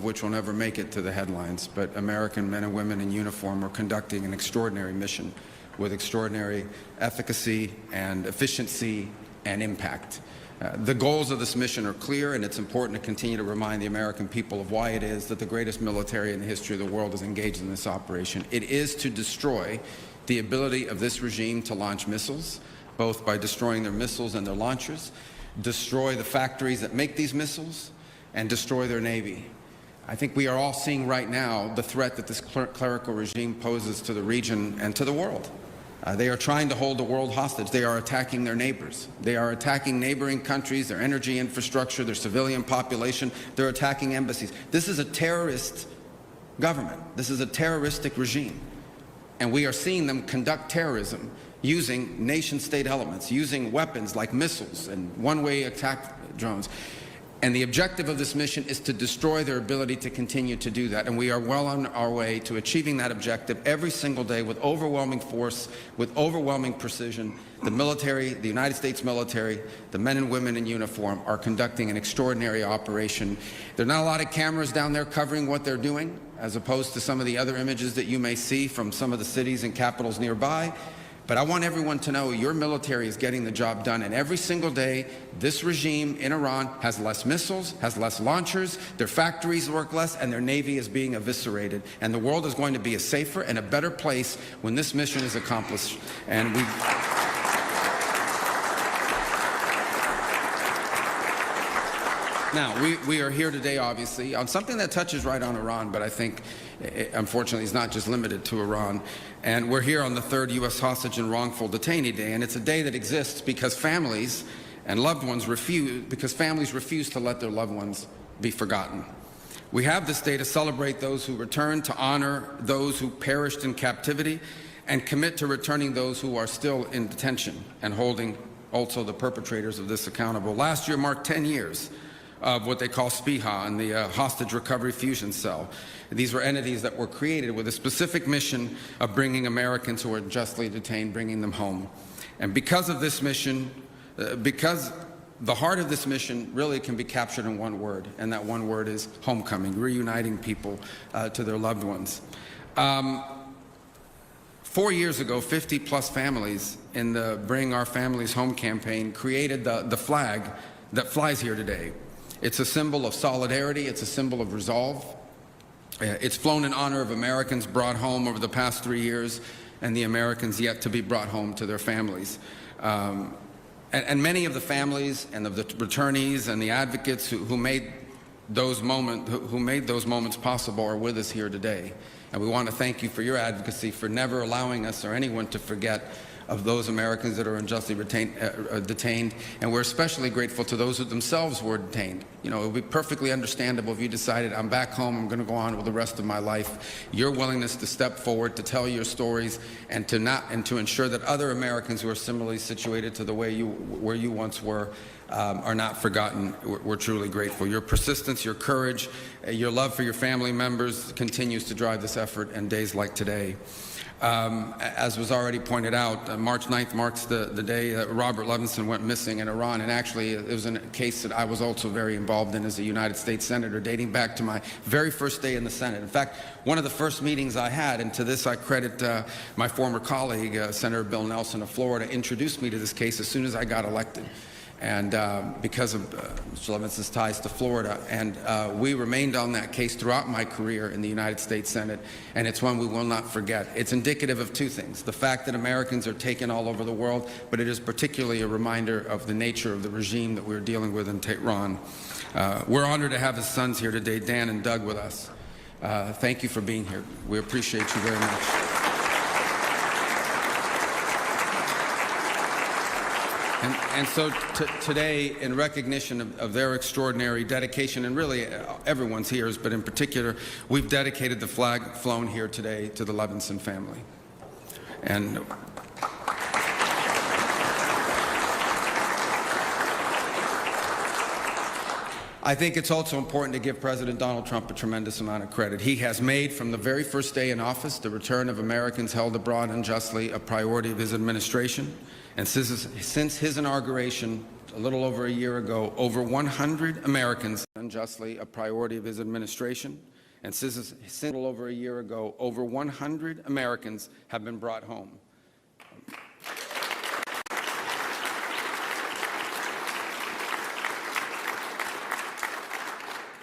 of which will never make it to the headlines, but American men and women in uniform are conducting an extraordinary mission with extraordinary efficacy and efficiency and impact. The goals of this mission are clear, and it's important to continue to remind the American people of why it is that the greatest military in the history of the world is engaged in this operation. It is to destroy the ability of this regime to launch missiles, both by destroying their missiles and their launchers, destroy the factories that make these missiles, and destroy their Navy. I think we are all seeing right now the threat that this clerical regime poses to the region and to the world. They are trying to hold the world hostage. They are attacking their neighbors. They are attacking neighboring countries, their energy infrastructure, their civilian population. They're attacking embassies. This is a terrorist government. This is a terroristic regime. And we are seeing them conduct terrorism using nation-state elements, using weapons like missiles and one-way attack drones. And the objective of this mission is to destroy their ability to continue to do that. And we are well on our way to achieving that objective every single day with overwhelming force, with overwhelming precision. The military, the United States military, the men and women in uniform are conducting an extraordinary operation. There are not a lot of cameras down there covering what they're doing, as opposed to some of the other images that you may see from some of the cities and capitals nearby. But I want everyone to know your military is getting the job done, and every single day this regime in Iran has less missiles, has less launchers, their factories work less, and their Navy is being eviscerated. And the world is going to be a safer and a better place when this mission is accomplished. And Now, we are here today, obviously, on something that touches right on Iran, but I think, unfortunately, it's not just limited to Iran. And we're here on the third U.S. hostage and wrongful detainee day, and it's a day that exists because families and loved ones refuse to let their loved ones be forgotten. We have this day to celebrate those who returned, to honor those who perished in captivity, and commit to returning those who are still in detention and holding also the perpetrators of this accountable. Last year marked 10 years of what they call SPIHA and the Hostage Recovery Fusion Cell. These were entities that were created with a specific mission of bringing Americans who are justly detained, bringing them home. And because of this mission, because the heart of this mission really can be captured in one word, and that one word is homecoming, reuniting people to their loved ones. 4 years ago, 50-plus families in the Bring Our Families Home campaign created the flag that flies here today. It's a symbol of solidarity. It's a symbol of resolve. It's flown in honor of Americans brought home over the past 3 years and the Americans yet to be brought home to their families. And many of the families and of the returnees and the advocates who made those moments possible are with us here today. And we want to thank you for your advocacy, for never allowing us or anyone to forget of those Americans that are unjustly detained, and we're especially grateful to those who themselves were detained. You know, it would be perfectly understandable if you decided, I'm back home, I'm going to go on with the rest of my life. Your willingness to step forward, to tell your stories, and to ensure that other Americans who are similarly situated to the way where you once were are not forgotten. We're truly grateful. Your persistence, your courage, your love for your family members continues to drive this effort in days like today. As was already pointed out, March 9th marks the day that Robert Levinson went missing in Iran, and actually it was a case that I was also very involved in as a United States Senator, dating back to my very first day in the Senate. In fact, one of the first meetings I had, and to this I credit my former colleague, Senator Bill Nelson of Florida, introduced me to this case as soon as I got elected. And because of Mr. Levinson's ties to Florida. And we remained on that case throughout my career in the United States Senate, and it's one we will not forget. It's indicative of two things: the fact that Americans are taken all over the world, but it is particularly a reminder of the nature of the regime that we're dealing with in Tehran. We're honored to have his sons here today, Dan and Doug, with us. Thank you for being here. We appreciate you very much. And so today, in recognition of their extraordinary dedication, and really everyone's here, but in particular, we've dedicated the flag flown here today to the Levinson family. And I think it's also important to give President Donald Trump a tremendous amount of credit. He has made, from the very first day in office, the return of Americans held abroad unjustly a priority of his administration. And since his inauguration a little over a year ago, over 100 Americans unjustly a priority of his administration. And since a little over a year ago, over 100 Americans have been brought home.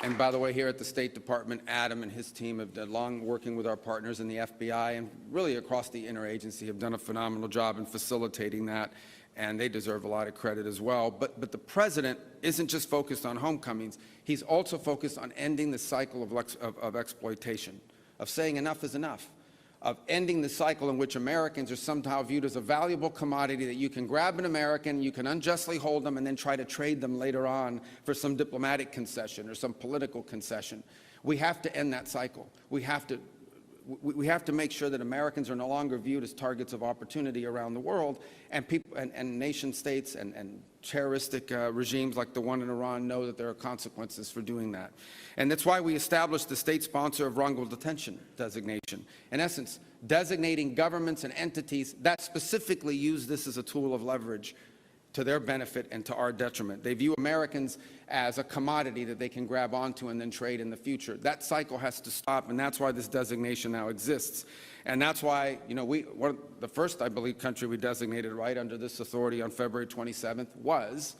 And by the way, here at the State Department, Adam and his team have done long working with our partners in the FBI and really across the interagency have done a phenomenal job in facilitating that, and they deserve a lot of credit as well. But the president isn't just focused on homecomings. He's also focused on ending the cycle of exploitation, of saying enough is enough, of ending the cycle in which Americans are somehow viewed as a valuable commodity that you can grab an American, you can unjustly hold them, and then try to trade them later on for some diplomatic concession or some political concession. We have to end that cycle. We have to make sure that Americans are no longer viewed as targets of opportunity around the world, and people and nation states and terroristic regimes like the one in Iran know that there are consequences for doing that. And that's why we established the state sponsor of wrongful detention designation. In essence, designating governments and entities that specifically use this as a tool of leverage to their benefit and to our detriment. They view Americans as a commodity that they can grab onto and then trade in the future. That cycle has to stop, and that's why this designation now exists. And that's why, you know, the first, I believe, country we designated right under this authority on February 27th was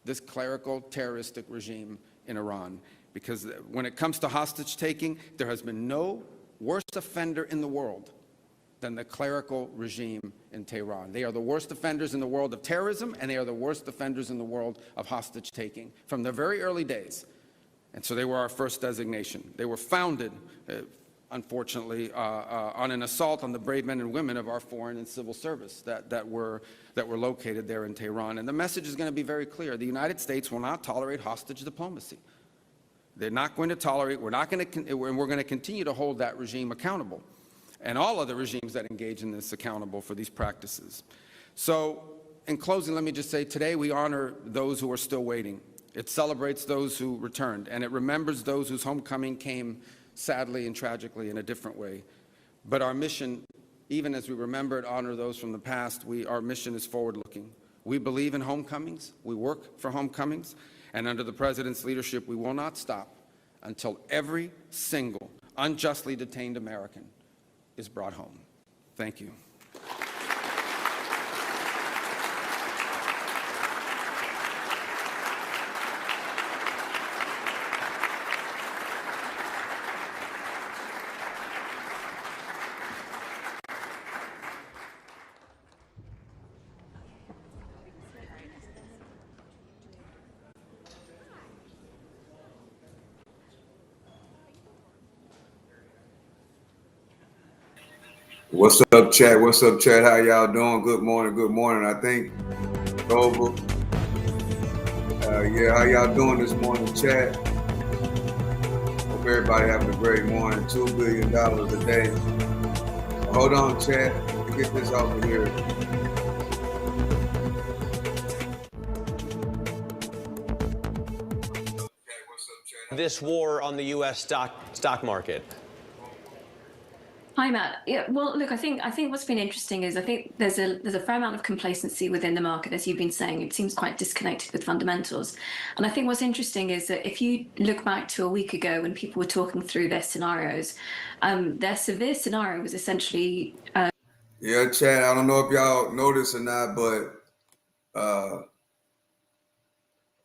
this clerical terroristic regime in Iran. Because when it comes to hostage taking, there has been no worse offender in the world than the clerical regime in Tehran. They are the worst offenders in the world of terrorism, and they are the worst offenders in the world of hostage taking from the very early days. And so they were our first designation. They were founded, unfortunately, on an assault on the brave men and women of our foreign and civil service that were located there in Tehran. And the message is going to be very clear. The United States will not tolerate hostage diplomacy. They're not going to tolerate, we're going to continue to hold that regime accountable, and all other regimes that engage in this accountable for these practices. So, in closing, let me just say, today we honor those who are still waiting. It celebrates those who returned, and it remembers those whose homecoming came sadly and tragically in a different way. But our mission, even as we remember and honor those from the past, our mission is forward-looking. We believe in homecomings, we work for homecomings, and under the President's leadership, we will not stop until every single unjustly detained American is brought home. Thank you. What's up, chat? What's up, chat? How y'all doing? Good morning. Good morning. I think over. Yeah, how y'all doing this morning, chat? Hope everybody having a great morning. $2 billion a day. Hold on, chat. Let me get this over here. This war on the U.S. stock market. Hi, Matt. Yeah, well, look, I think what's been interesting is I think there's a fair amount of complacency within the market, as you've been saying. It seems quite disconnected with fundamentals. And I think what's interesting is that if you look back to a week ago when people were talking through their scenarios, their severe scenario was essentially... Yeah, Chad, I don't know if y'all know this or not, but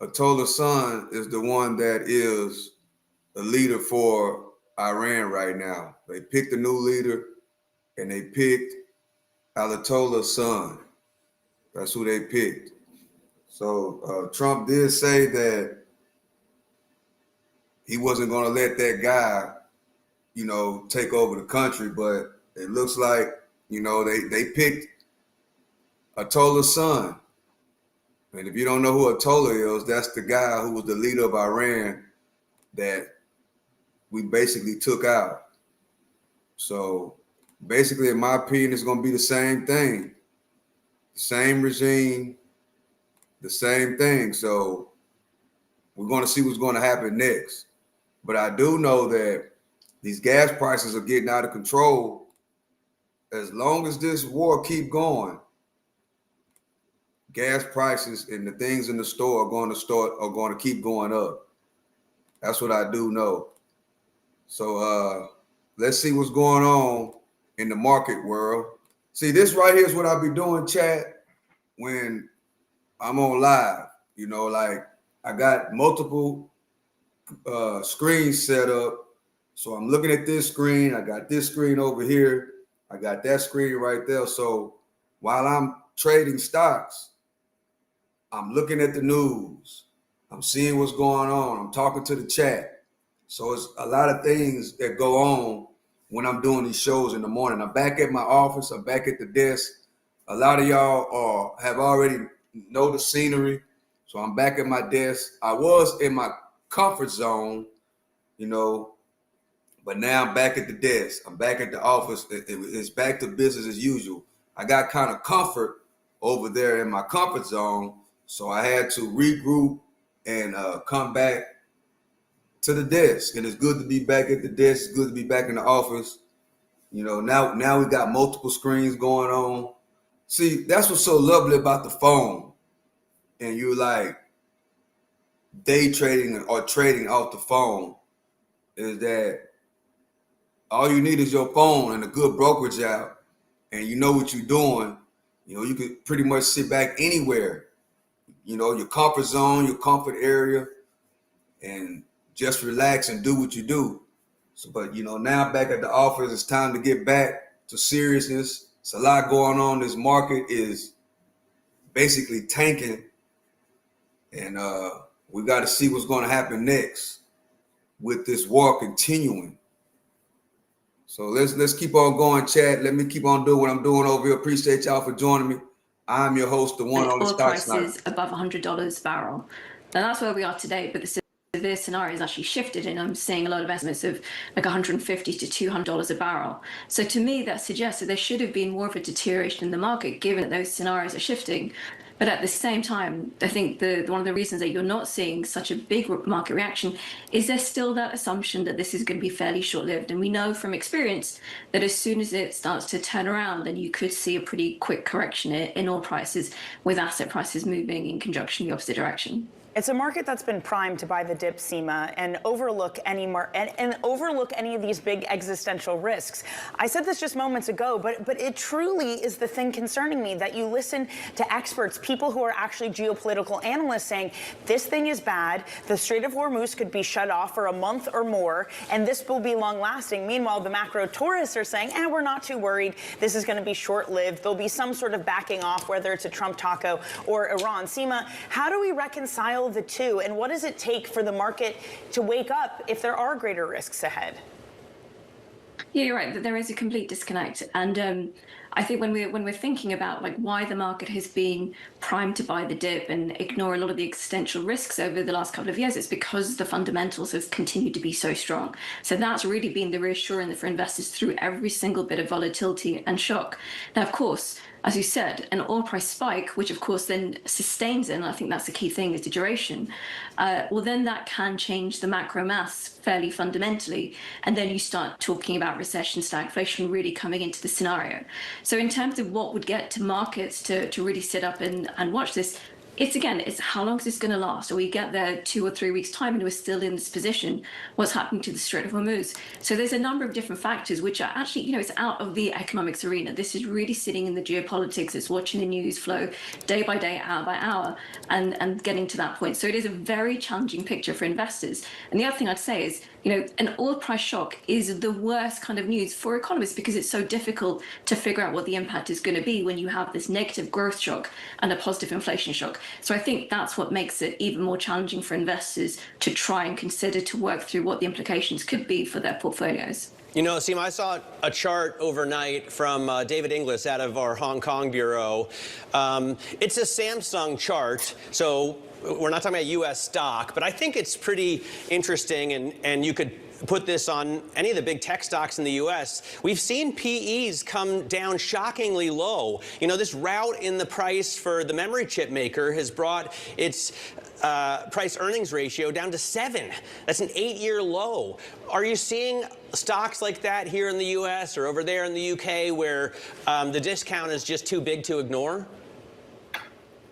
Ayatollah Son is the one that is the leader for Iran right now. They picked a new leader, and they picked Ayatollah's son. That's who they picked. So Trump did say that he wasn't going to let that guy, take over the country, but it looks like, they picked Ayatollah's son. And if you don't know who Ayatollah is, that's the guy who was the leader of Iran that we basically took out. So basically, in my opinion, it's going to be the same thing. The same regime, the same thing. So we're going to see what's going to happen next. But I do know that these gas prices are getting out of control. As long as this war keep going, gas prices and the things in the store are going to keep going up. That's what I do know. So let's see what's going on in the market world. See, this right here is what I be doing, chat, when I'm on live. You know, like I got multiple screens set up. So I'm looking at this screen. I got this screen over here. I got that screen right there. So while I'm trading stocks, I'm looking at the news. I'm seeing what's going on. I'm talking to the chat. So it's a lot of things that go on when I'm doing these shows in the morning. I'm back at my office. I'm back at the desk. A lot of y'all have already know the scenery. So I'm back at my desk. I was in my comfort zone, you know, but now I'm back at the desk. I'm back at the office. It's back to business as usual. I got kind of comfort over there in my comfort zone. So I had to regroup and come back to the desk. And it's good to be back at the desk. It's good to be back in the office. You know, now we got multiple screens going on. See, that's what's so lovely about the phone. And you're like day trading or trading off the phone, is that all you need is your phone and a good brokerage app, and you know what you're doing. You know, you could pretty much sit back anywhere, you know, your comfort zone, your comfort area, and just relax and do what you do. So, but, you know, now back at the office, it's time to get back to seriousness. It's a lot going on. This market is basically tanking, and we got to see what's going to happen next with this war continuing. So let's keep on going, chat. Let me keep on doing what I'm doing over here. Appreciate y'all for joining me. I'm your host, the one on the oil stock sniper. prices above $100 a barrel. And that's where we are today, but the severe scenario has actually shifted, and I'm seeing a lot of estimates of like $150 to $200 a barrel. So to me, that suggests that there should have been more of a deterioration in the market, given that those scenarios are shifting. But at the same time, I think one of the reasons that you're not seeing such a big market reaction is there's still that assumption that this is going to be fairly short-lived. And we know from experience that as soon as it starts to turn around, then you could see a pretty quick correction in oil prices, with asset prices moving in conjunction in the opposite direction. It's a market that's been primed to buy the dip, Seema, and overlook any overlook any of these big existential risks. I said this just moments ago, but it truly is the thing concerning me, that you listen to experts, people who are actually geopolitical analysts, saying this thing is bad. The Strait of Hormuz could be shut off for a month or more, and this will be long-lasting. Meanwhile, the macro tourists are saying, we're not too worried. This is going to be short-lived. There'll be some sort of backing off, whether it's a Trump taco or Iran. Seema, how do we reconcile the two, and what does it take for the market to wake up if there are greater risks ahead? Yeah, you're right. There is a complete disconnect, and I think when we're thinking about like why the market has been primed to buy the dip and ignore a lot of the existential risks over the last couple of years, it's because the fundamentals have continued to be so strong. So that's really been the reassuring for investors through every single bit of volatility and shock. Now, of course, as you said, an oil price spike, which of course then sustains it, and I think that's the key thing, is the duration, well, then that can change the macro maths fairly fundamentally. And then you start talking about recession, stagflation really coming into the scenario. So in terms of what would get to markets to really sit up and watch this, it's how long is this going to last? Or we get there 2 or 3 weeks' time and we're still in this position. What's happening to the Strait of Hormuz? So there's a number of different factors which are actually, it's out of the economics arena. This is really sitting in the geopolitics. It's watching the news flow day by day, hour by hour, and getting to that point. So it is a very challenging picture for investors. And the other thing I'd say is, an oil price shock is the worst kind of news for economists, because it's so difficult to figure out what the impact is going to be when you have this negative growth shock and a positive inflation shock. So I think that's what makes it even more challenging for investors to try and consider, to work through what the implications could be for their portfolios. Seema, I saw a chart overnight from David Inglis out of our Hong Kong bureau. It's a Samsung chart, so we're not talking about U.S. stock, but I think it's pretty interesting, and you could put this on any of the big tech stocks in the U.S. We've seen PEs come down shockingly low. This rout in the price for the memory chip maker has brought its price earnings ratio down to 7. That's an 8-year low. Are you seeing stocks like that here in the U.S. or over there in the U.K. where the discount is just too big to ignore?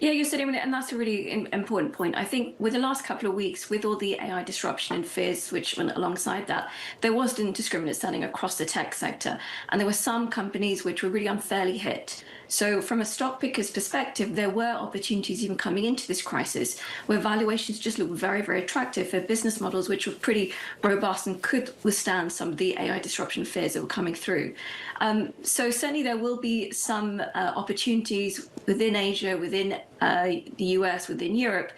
Yeah, you're sitting with it, and that's a really important point. I think with the last couple of weeks, with all the AI disruption and fears which went alongside that, there was indiscriminate selling across the tech sector, and there were some companies which were really unfairly hit. So from a stock picker's perspective, there were opportunities even coming into this crisis where valuations just looked very, very attractive for business models which were pretty robust and could withstand some of the AI disruption fears that were coming through. So certainly there will be some opportunities within Asia, within the US, within Europe.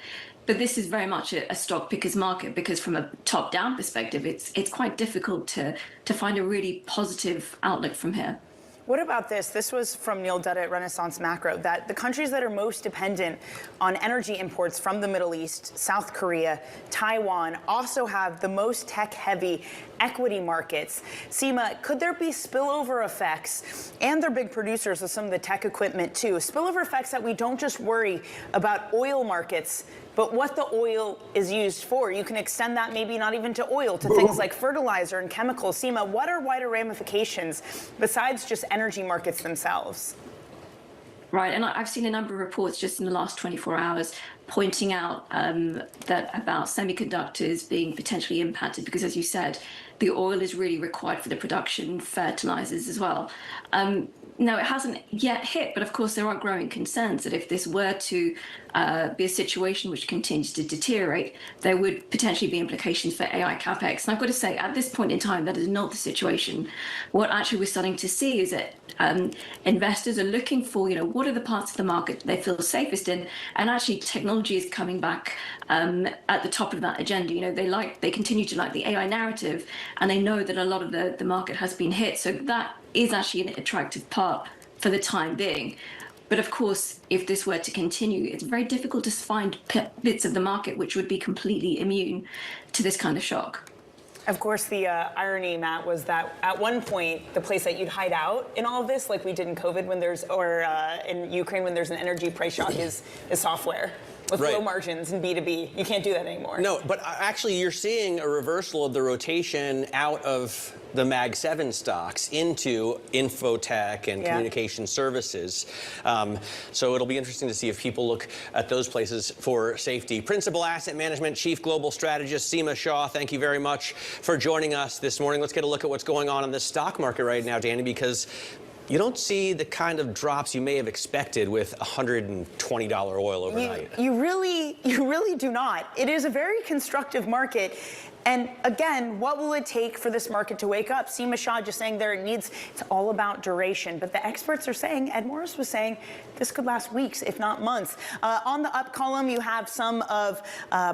But this is very much a stock picker's market because from a top-down perspective, it's quite difficult to find a really positive outlook from here. What about this? This was from Neil Dutta at Renaissance Macro, that the countries that are most dependent on energy imports from the Middle East, South Korea, Taiwan, also have the most tech-heavy equity markets. Seema, could there be spillover effects, and they're big producers of some of the tech equipment too, spillover effects that we don't just worry about oil markets, but what the oil is used for? You can extend that maybe not even to oil, to things like fertilizer and chemicals. Seema, what are wider ramifications besides just energy markets themselves? Right, and I've seen a number of reports just in the last 24 hours pointing out that about semiconductors being potentially impacted because, as you said, the oil is really required for the production, fertilizers as well. Now, it hasn't yet hit, but of course there are growing concerns that if this were to be a situation which continues to deteriorate, there would potentially be implications for AI capex. And I've got to say, at this point in time, that is not the situation. What actually we're starting to see is that investors are looking for, what are the parts of the market they feel safest in, and actually technology is coming back at the top of that agenda. They continue to like the AI narrative, and they know that a lot of the market has been hit. So that is actually an attractive part for the time being. But of course, if this were to continue, it's very difficult to find bits of the market which would be completely immune to this kind of shock. Of course, the irony, Matt, was that at one point, the place that you'd hide out in all of this, like we did in COVID in Ukraine when there's an energy price shock, is software. With low margins and B2B. You can't do that anymore. No, but actually you're seeing a reversal of the rotation out of the Mag 7 stocks into infotech and communication services. So it'll be interesting to see if people look at those places for safety. Principal Asset Management Chief Global Strategist Seema Shah, thank you very much for joining us this morning. Let's get a look at what's going on in the stock market right now, Danny, because you don't see the kind of drops you may have expected with $120 oil overnight. You really do not. It is a very constructive market. And again, what will it take for this market to wake up? Seema Shah just saying it's all about duration. But the experts are saying, Ed Morris was saying, this could last weeks, if not months. On the up column, you have some of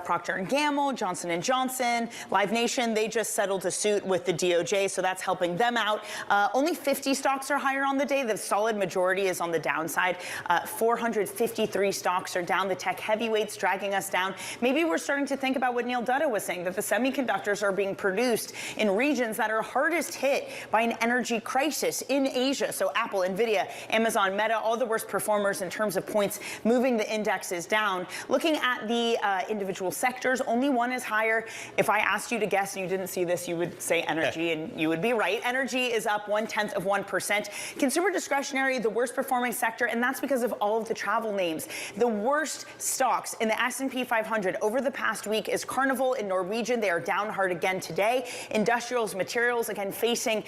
Procter & Gamble, Johnson & Johnson, Live Nation. They just settled a suit with the DOJ, so that's helping them out. Only 50 stocks are higher on the day. The solid majority is on the downside. 453 stocks are down. The tech heavyweights dragging us down. Maybe we're starting to think about what Neil Dutta was saying, that the semiconductors are being produced in regions that are hardest hit by an energy crisis in Asia. So Apple, Nvidia, Amazon, Meta, all the worst performers in terms of points, moving the indexes down. Looking at the individual sectors, only one is higher. If I asked you to guess and you didn't see this, you would say energy, and you would be right. Energy is up 0.1%. Consumer discretionary, the worst performing sector, and that's because of all of the travel names. The worst stocks in the S&P 500 over the past week is Carnival and Norwegian. They are down hard again today. Industrials, materials, again, facing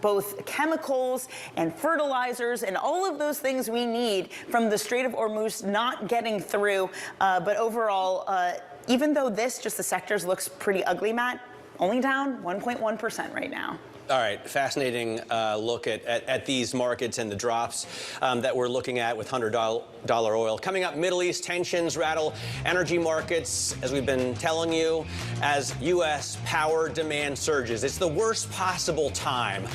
both chemicals and fertilizers and all of those things we need from the Strait of Hormuz not getting through. But overall, even though the sectors looks pretty ugly, Matt, only down 1.1% right now. All right, fascinating look at these markets and the drops that we're looking at with $100 oil. Coming up, Middle East tensions rattle energy markets, as we've been telling you, as U.S. power demand surges. It's the worst possible time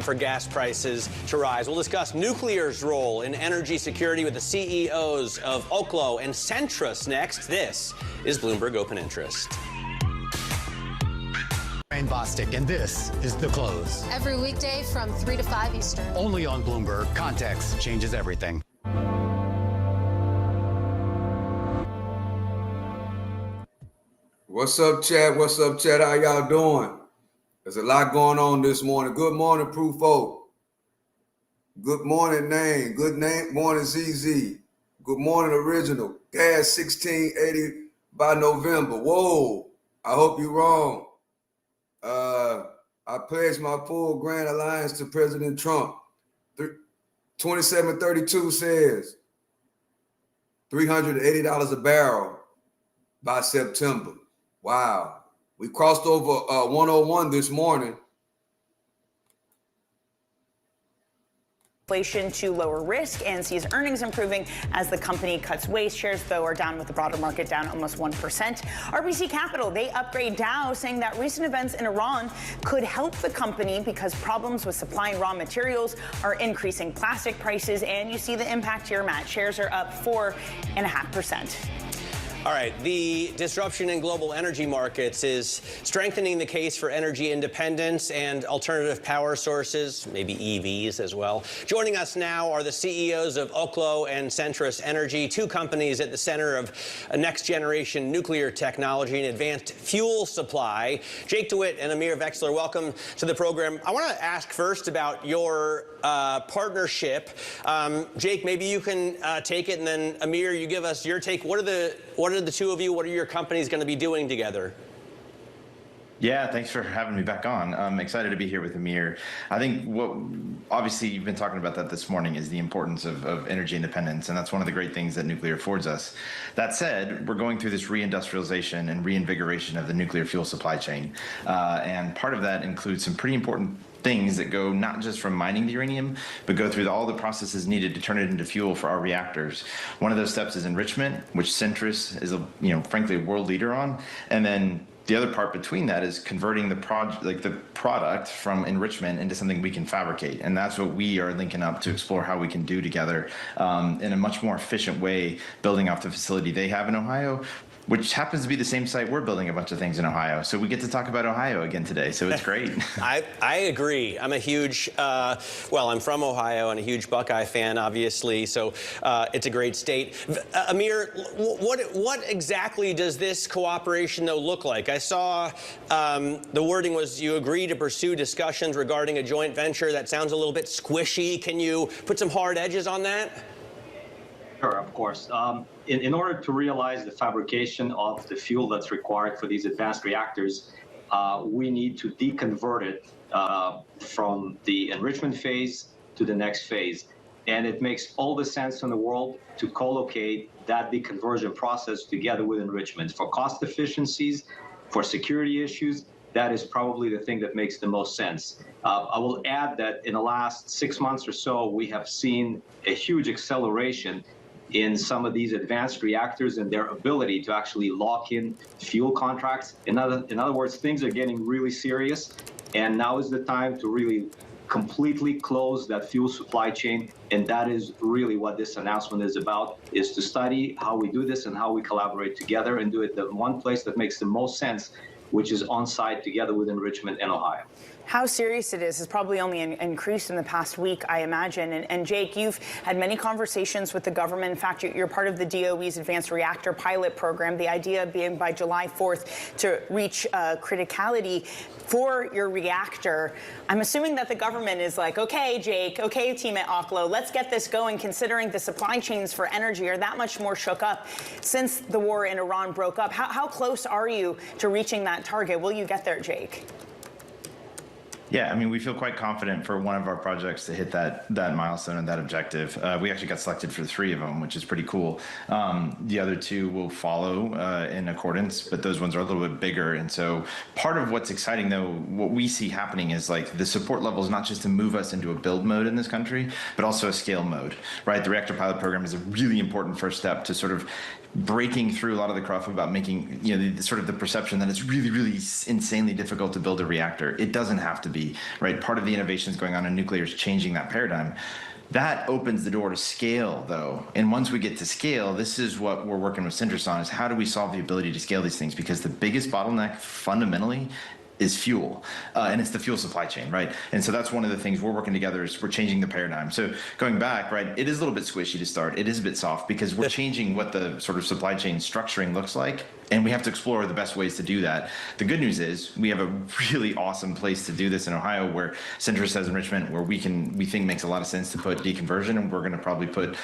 for gas prices to rise. We'll discuss nuclear's role in energy security with the CEOs of Oklo and Centrus next. This is Bloomberg Open Interest. Bostic, and this is The Close. Every weekday from 3 to 5 Eastern. Only on Bloomberg. Context changes everything. What's up, chat? What's up, chat? How y'all doing? There's a lot going on this morning. Good morning, Prufo. Good morning, Name. Good morning, ZZ. Good morning, original. Gas 1680 by November. Whoa, I hope you're wrong. I pledge my full grand alliance to President Trump. 2732 says $380 a barrel by September. Wow. We crossed over 101 this morning. Inflation to lower risk and sees earnings improving as the company cuts waste. Shares, though, are down with the broader market down almost 1%. RBC Capital, they upgrade Dow, saying that recent events in Iran could help the company because problems with supplying raw materials are increasing plastic prices, and you see the impact here, Matt. Shares are up 4.5%. All right, the disruption in global energy markets is strengthening the case for energy independence and alternative power sources, maybe EVs as well. Joining us now are the CEOs of Oklo and Centrus Energy, two companies at the center of a next-generation nuclear technology and advanced fuel supply. Jake DeWitt and Amir Vexler, welcome to the program. I want to ask first about your partnership. Jake, maybe you can take it, and then Amir, you give us your take. What are the two of you, what are your companies going to be doing together? Yeah, thanks for having me back on. I'm excited to be here with Amir. I think obviously you've been talking about that this morning, is the importance of energy independence, and that's one of the great things that nuclear affords us. That said, we're going through this reindustrialization and reinvigoration of the nuclear fuel supply chain, and part of that includes some pretty important things that go not just from mining the uranium, but go through all the processes needed to turn it into fuel for our reactors. One of those steps is enrichment, which Centrus is, frankly, a world leader on, and then the other part between that is converting the product from enrichment into something we can fabricate, and that's what we are linking up to explore how we can do together in a much more efficient way, building off the facility they have in Ohio, which happens to be the same site we're building a bunch of things in Ohio. So we get to talk about Ohio again today, so it's great. I agree. I'm a huge, I'm from Ohio and a huge Buckeye fan, obviously, so it's a great state. Amir, what exactly does this cooperation, though, look like? I saw the wording was you agree to pursue discussions regarding a joint venture. That sounds a little bit squishy. Can you put some hard edges on that? Sure, of course. In order to realize the fabrication of the fuel that's required for these advanced reactors, we need to deconvert it from the enrichment phase to the next phase. And it makes all the sense in the world to co-locate that deconversion process together with enrichment. For cost efficiencies, for security issues, that is probably the thing that makes the most sense. I will add that in the last 6 months or so, we have seen a huge acceleration in some of these advanced reactors and their ability to actually lock in fuel contracts. In other words, things are getting really serious, and now is the time to really completely close that fuel supply chain, and that is really what this announcement is about, is to study how we do this and how we collaborate together and do it the one place that makes the most sense, which is on site together with enrichment in Ohio. How serious it is has probably only increased in the past week, I imagine. And Jake, you've had many conversations with the government. In fact, you're part of the DOE's Advanced Reactor Pilot Program, the idea being by July 4th to reach criticality for your reactor. I'm assuming that the government is like, okay, Jake, okay, team at Oklo, let's get this going, considering the supply chains for energy are that much more shook up since the war in Iran broke up. How close are you to reaching that target? Will you get there, Jake? Yeah, I mean, we feel quite confident for one of our projects to hit that milestone and that objective. We actually got selected for 3 of them, which is pretty cool. The other 2 will follow in accordance, but those ones are a little bit bigger. And so part of what's exciting, though, what we see happening is like the support level is not just to move us into a build mode in this country, but also a scale mode, right? The Reactor Pilot Program is a really important first step to sort of breaking through a lot of the cruff about making, sort of the perception that it's really, really insanely difficult to build a reactor. It doesn't have to be, right? Part of the innovations going on in nuclear is changing that paradigm. That opens the door to scale, though. And once we get to scale, this is what we're working with Centrus on, is how do we solve the ability to scale these things? Because the biggest bottleneck fundamentally is fuel, and it's the fuel supply chain, right? And so that's one of the things we're working together is we're changing the paradigm. So going back, right, it is a little bit squishy to start. It is a bit soft because we're changing what the sort of supply chain structuring looks like And we have to explore the best ways to do that. The good news is we have a really awesome place to do this in Ohio, where Centrus has enrichment, where we think makes a lot of sense to put deconversion, and we're going to probably put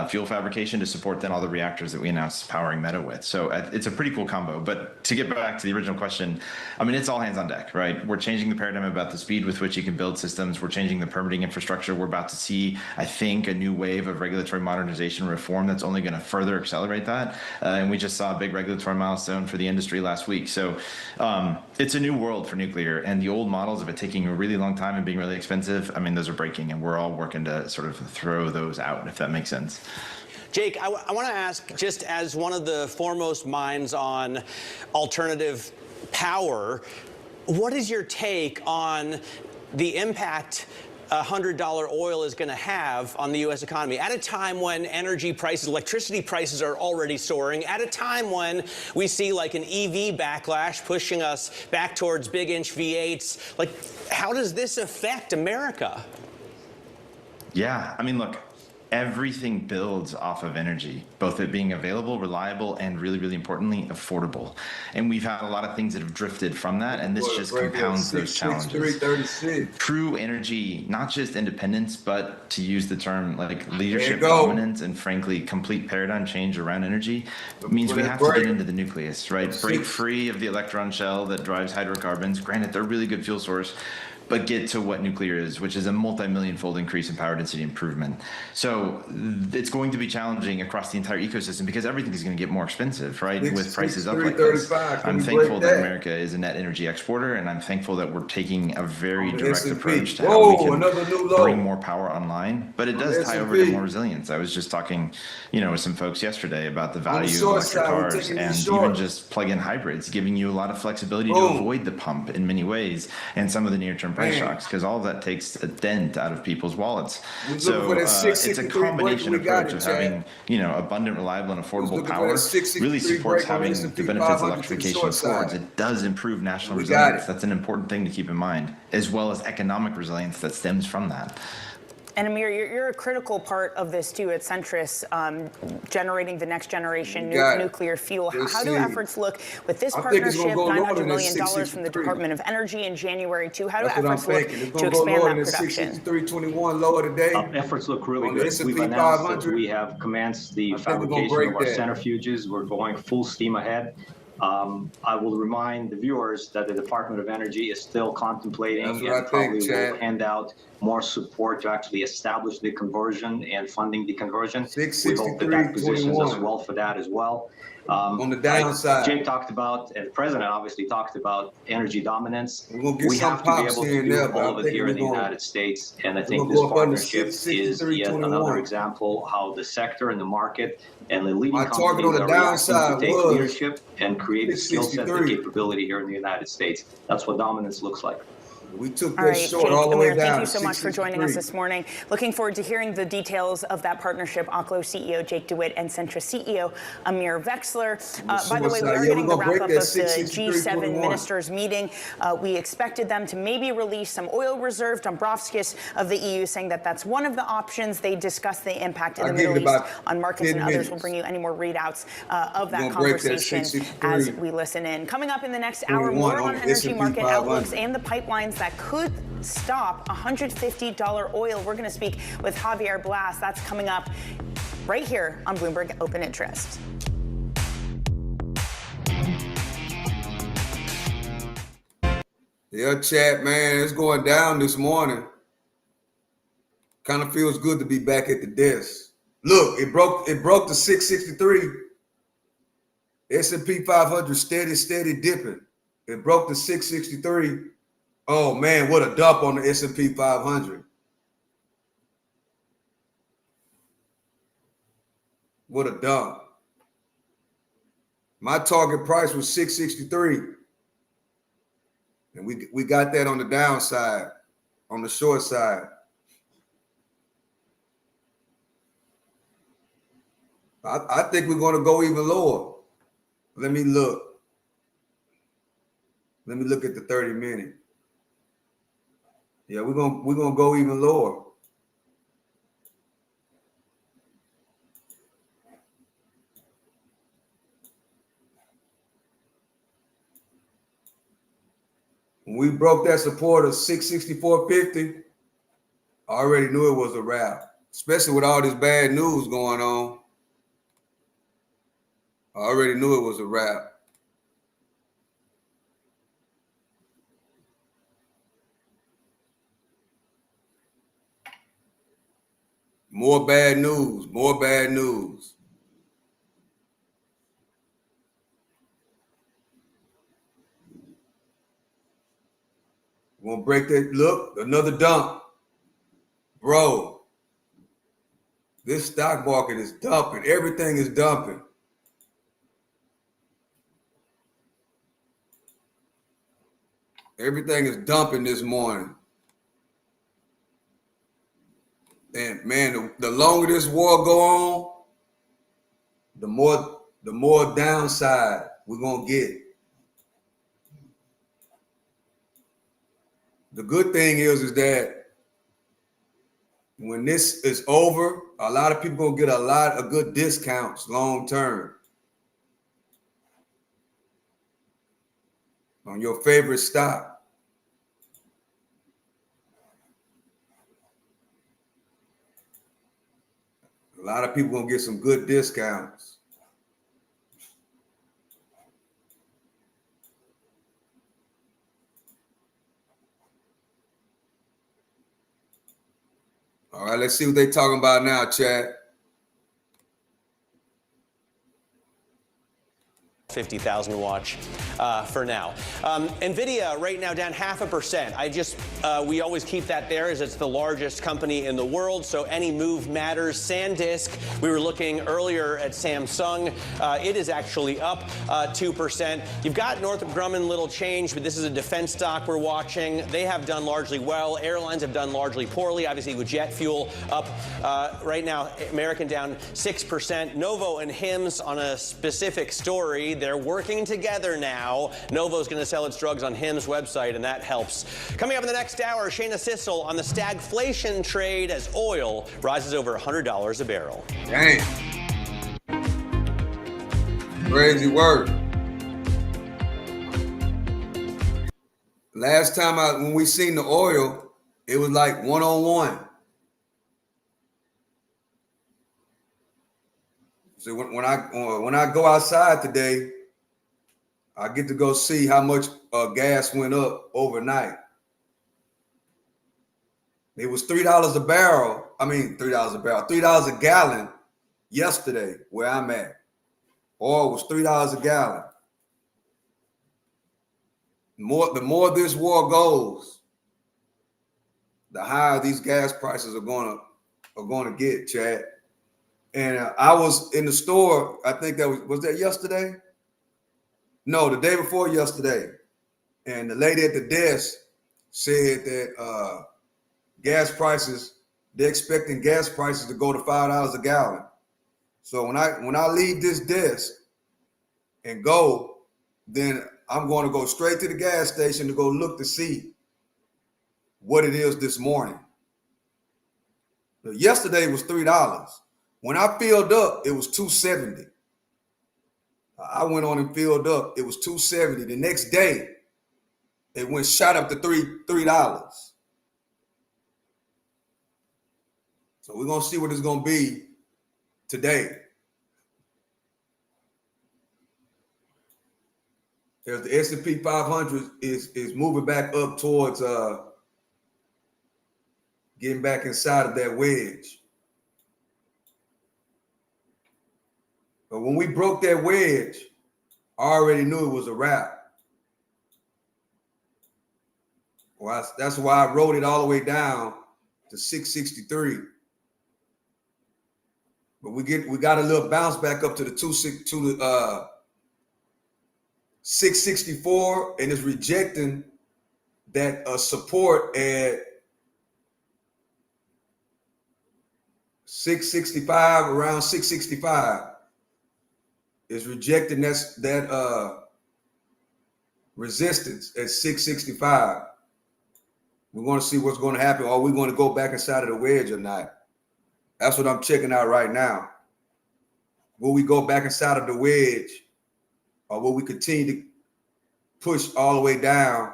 fuel fabrication to support then all the reactors that we announced powering Meta with. So it's a pretty cool combo. But to get back to the original question, I mean, it's all hands on deck, right? We're changing the paradigm about the speed with which you can build systems. We're changing the permitting infrastructure. We're about to see, I think, a new wave of regulatory modernization reform that's only going to further accelerate that. And we just saw a big regulatory milestone for the industry last week. So it's a new world for nuclear, and the old models of it taking a really long time and being really expensive, I mean, those are breaking, and we're all working to sort of throw those out, if that makes sense. Jake, I want to ask, just as one of the foremost minds on alternative power, what is your take on the impact $100 oil is going to have on the U.S. economy at a time when energy prices, electricity prices are already soaring, at a time when we see like an EV backlash pushing us back towards big inch V8s? Like, how does this affect America? Yeah, I mean, look, everything builds off of energy, both it being available, reliable, and really, really importantly, affordable. And we've had a lot of things that have drifted from that, and this just compounds those challenges. True energy, not just independence, but to use the term like leadership dominance and frankly, complete paradigm change around energy means we have to get into the nucleus, right? Break free of the electron shell that drives hydrocarbons. Granted, they're a really good fuel source, but get to what nuclear is, which is a multi-million-fold increase in power density improvement. So it's going to be challenging across the entire ecosystem because everything is going to get more expensive, right? With prices up like this. I'm thankful that America is a net energy exporter, and I'm thankful that we're taking a very direct approach to how we can bring more power online. But it does tie over to more resilience. I was just talking, with some folks yesterday about the value of electric cars and even just plug-in hybrids, giving you a lot of flexibility to avoid the pump in many ways and some of the near-term price shocks, because all of that takes a dent out of people's wallets. So it's a combination approach of having, abundant, reliable, and affordable power really supports having the benefits of electrification affords. It does improve national resilience. That's an important thing to keep in mind, as well as economic resilience that stems from that. And Amir, you're a critical part of this too at Centrus, generating the next generation nuclear fuel. How do efforts look with this partnership, $900 million from the Department of Energy in January too? How do efforts look to expand that production? 66321 lower today. Efforts look really good. We've announced that we have commenced the fabrication of our centrifuges. We're going full steam ahead. I will remind the viewers that the Department of Energy is still contemplating and probably will hand out more support to actually establish the conversion and funding the conversion. We hope that positions us well for that as well. On the downside, Jake talked about, and the president obviously talked about energy dominance. We have to be able to do all of it here in the United States, and I think this partnership is yet another example how the sector and the market and the leading companies are reacting to take leadership and create the skill set and capability here in the United States. That's what dominance looks like. We took that short all the way down. Thank you so much for joining us this morning. Looking forward to hearing the details of that partnership. Oklo CEO Jake DeWitt and Centrus CEO Amir Vexler. By the way, we are getting the wrap up of the G7 ministers meeting. We expected them to maybe release some oil reserve. Dombrovskis of the EU saying that that's one of the options. They discussed the impact in the Middle East on markets, and others will bring you any more readouts of that conversation as we listen in. Coming up in the next hour, more on energy market outlooks and the pipelines that could stop $150 oil. We're going to speak with Javier Blas. That's coming up right here on Bloomberg Open Interest. Yeah, chat, man, it's going down this morning. Kind of feels good to be back at the desk. Look, it broke the 663. S&P 500 steady dipping. It broke the 663. Oh man, what a dump on the S&P 500. What a dump. My target price was 663. And we got that on the downside, on the short side. I think we're going to go even lower. Let me look. Let me look at the 30-minute. Yeah, we're gonna go even lower. When we broke that support of 664.50, I already knew it was a wrap, especially with all this bad news going on. I already knew it was a wrap. More bad news, more bad news. We're gonna break that. Look, another dump. Bro, this stock market is dumping. Everything is dumping. Everything is dumping this morning. And man, the longer this war go on, the more downside we're gonna get. The good thing is that when this is over, a lot of people gonna get a lot of good discounts long term on your favorite stock. A lot of people gonna get some good discounts. All right, let's see what they talking about now, chat. 50,000 watch for now. NVIDIA right now down 0.5%. We always keep that there as it's the largest company in the world, so any move matters. SanDisk, we were looking earlier at Samsung. It is actually up 2%. You've got Northrop Grumman, little change, but this is a defense stock we're watching. They have done largely well. Airlines have done largely poorly, obviously with jet fuel up right now. American down 6%. Novo and Hims on a specific story. They're working together now. Novo's going to sell its drugs on Hims' website, and that helps. Coming up in the next hour, Shayna Sissel on the stagflation trade as oil rises over $100 a barrel. Dang. Crazy work. Last time when we seen the oil, it was like 1-on-1. So when I go outside today, I get to go see how much gas went up overnight. It was $3 a barrel. I mean, $3 a barrel, $3 a gallon yesterday where I'm at. Oil was $3 a gallon. The more this war goes, the higher these gas prices are gonna get, Chad. And I was in the store, I think was that yesterday? No, the day before yesterday. And the lady at the desk said that gas prices, they're expecting gas prices to go to $5 a gallon. So when I leave this desk and go, then I'm going to go straight to the gas station to go look to see what it is this morning. So yesterday was $3. When I filled up, it was $2.70. I went on and filled up. It was $2.70. The next day, it shot up to $3. So we're gonna see what it's gonna be today. There's the S&P 500 is moving back up towards getting back inside of that wedge. But when we broke that wedge, I already knew it was a wrap. Well, that's why I wrote it all the way down to 663. But we got a little bounce back up to the 664, and it's rejecting that support at 665, around 665. Is rejecting that resistance at 665. We're going to see what's going to happen. Are we going to go back inside of the wedge or not? That's what I'm checking out right now. Will we go back inside of the wedge, or will we continue to push all the way down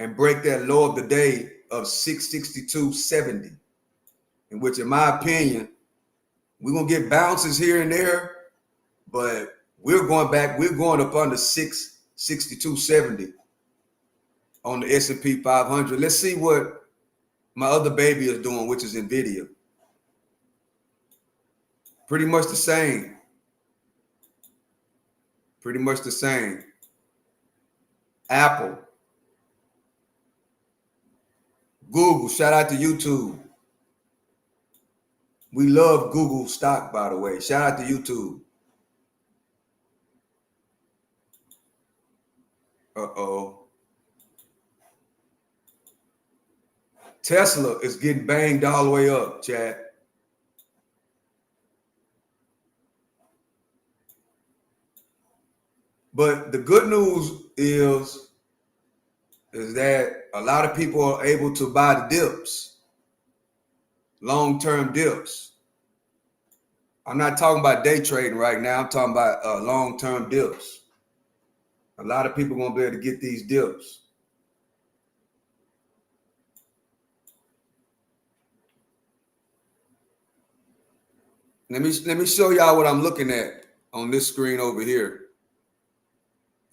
and break that low of the day of 662.70, in which, in my opinion, we're going to get bounces here and there, but we're going up under 662.70 on the S&P 500. Let's see what my other baby is doing, which is NVIDIA. Pretty much the same. Pretty much the same. Apple. Google, shout out to YouTube. We love Google stock, by the way. Shout out to YouTube. Uh-oh. Tesla is getting banged all the way up, chat. But the good news is that a lot of people are able to buy the dips, long-term dips. I'm not talking about day trading right now. I'm talking about long-term dips. A lot of people are going to be able to get these dips. Let me show y'all what I'm looking at on this screen over here.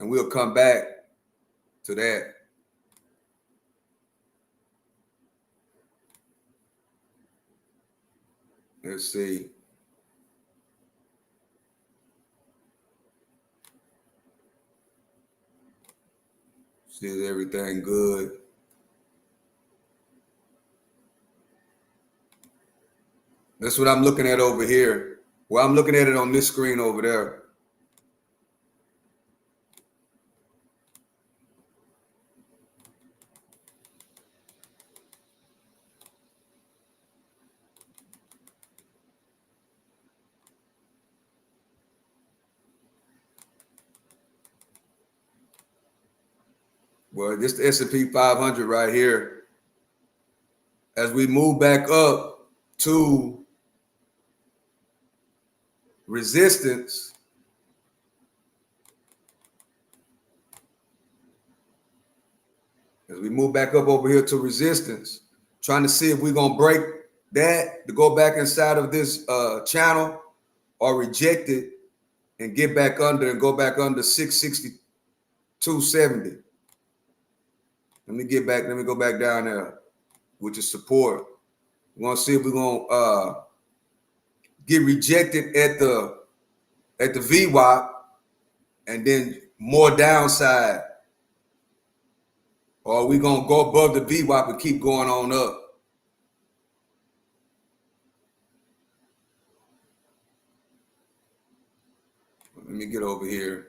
And we'll come back to that. Let's see. See, is everything good? That's what I'm looking at over here. Well, I'm looking at it on this screen over there. Well, this is the S&P 500 right here. As we move back up to resistance, as we move back up over here to resistance, trying to see if we're going to break that to go back inside of this channel or reject it and get back under and go back under 662.70. Let me go back down there, which is support. We're going to see if we're going to get rejected at the VWAP and then more downside. Or are we going to go above the VWAP and keep going on up? Let me get over here.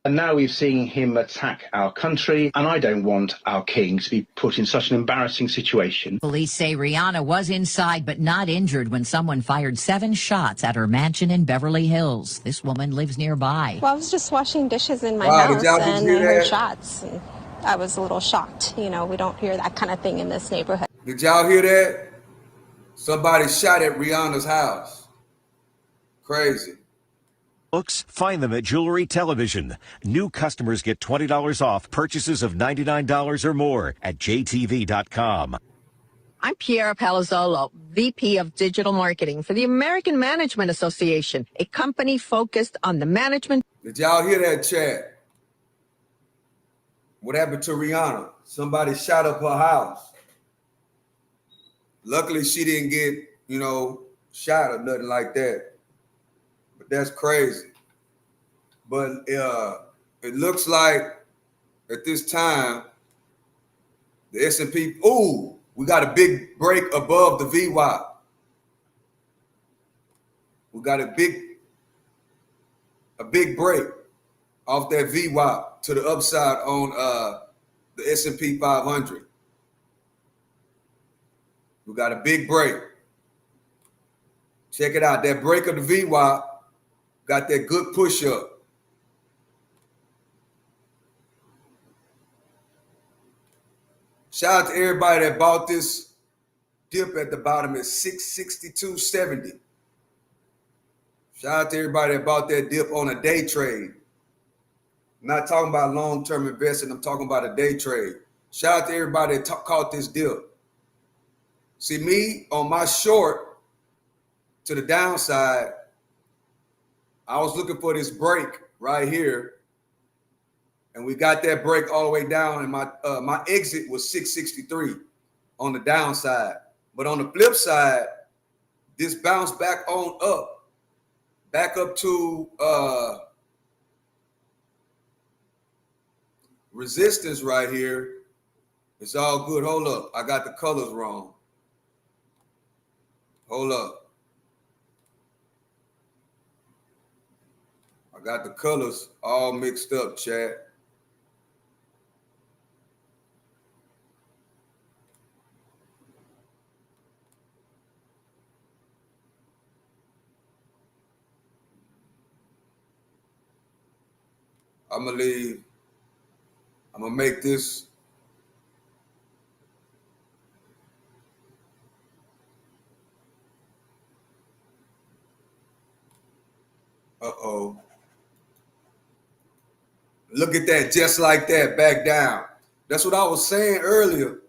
And now we've seen him attack our country, and I don't want our king to be put in such an embarrassing situation. Police say Rihanna was inside but not injured when someone fired 7 shots at her mansion in Beverly Hills. This woman lives nearby. Well, I was just washing dishes in my Wow, house and I heard shots. And I was a little shocked. You know, we don't hear that kind of thing in this neighborhood. Did y'all hear that? Somebody shot at Rihanna's house. Crazy. Books, find them at Jewelry Television. New customers get $20 off purchases of $99 or more at jtv.com. I'm Piera Palazzolo, VP of Digital Marketing for the American Management Association, a company focused on the management. Did y'all hear that, chat? What happened to Rihanna? Somebody shot up her house. Luckily, she didn't get, shot or nothing like that. But that's crazy. But it looks like at this time, the S&P, we got a big break above the VWAP. We got a big break off that VWAP to the upside on the S&P 500. We got a big break. Check it out. That break of the VWAP got that good push up. Shout out to everybody that bought this dip at the bottom at 662.70. Shout out to everybody that bought that dip on a day trade. I'm not talking about long-term investing. I'm talking about a day trade. Shout out to everybody that caught this dip. See, me on my short to the downside, I was looking for this break right here, and we got that break all the way down, and my exit was 663 on the downside. But on the flip side, this bounced back on up, back up to resistance right here. It's all good. Hold up. I got the colors wrong. Hold up. I got the colors all mixed up, chat. I'm gonna leave. I'm gonna make this. Uh-oh. Look at that, just like that, back down. That's what I was saying earlier.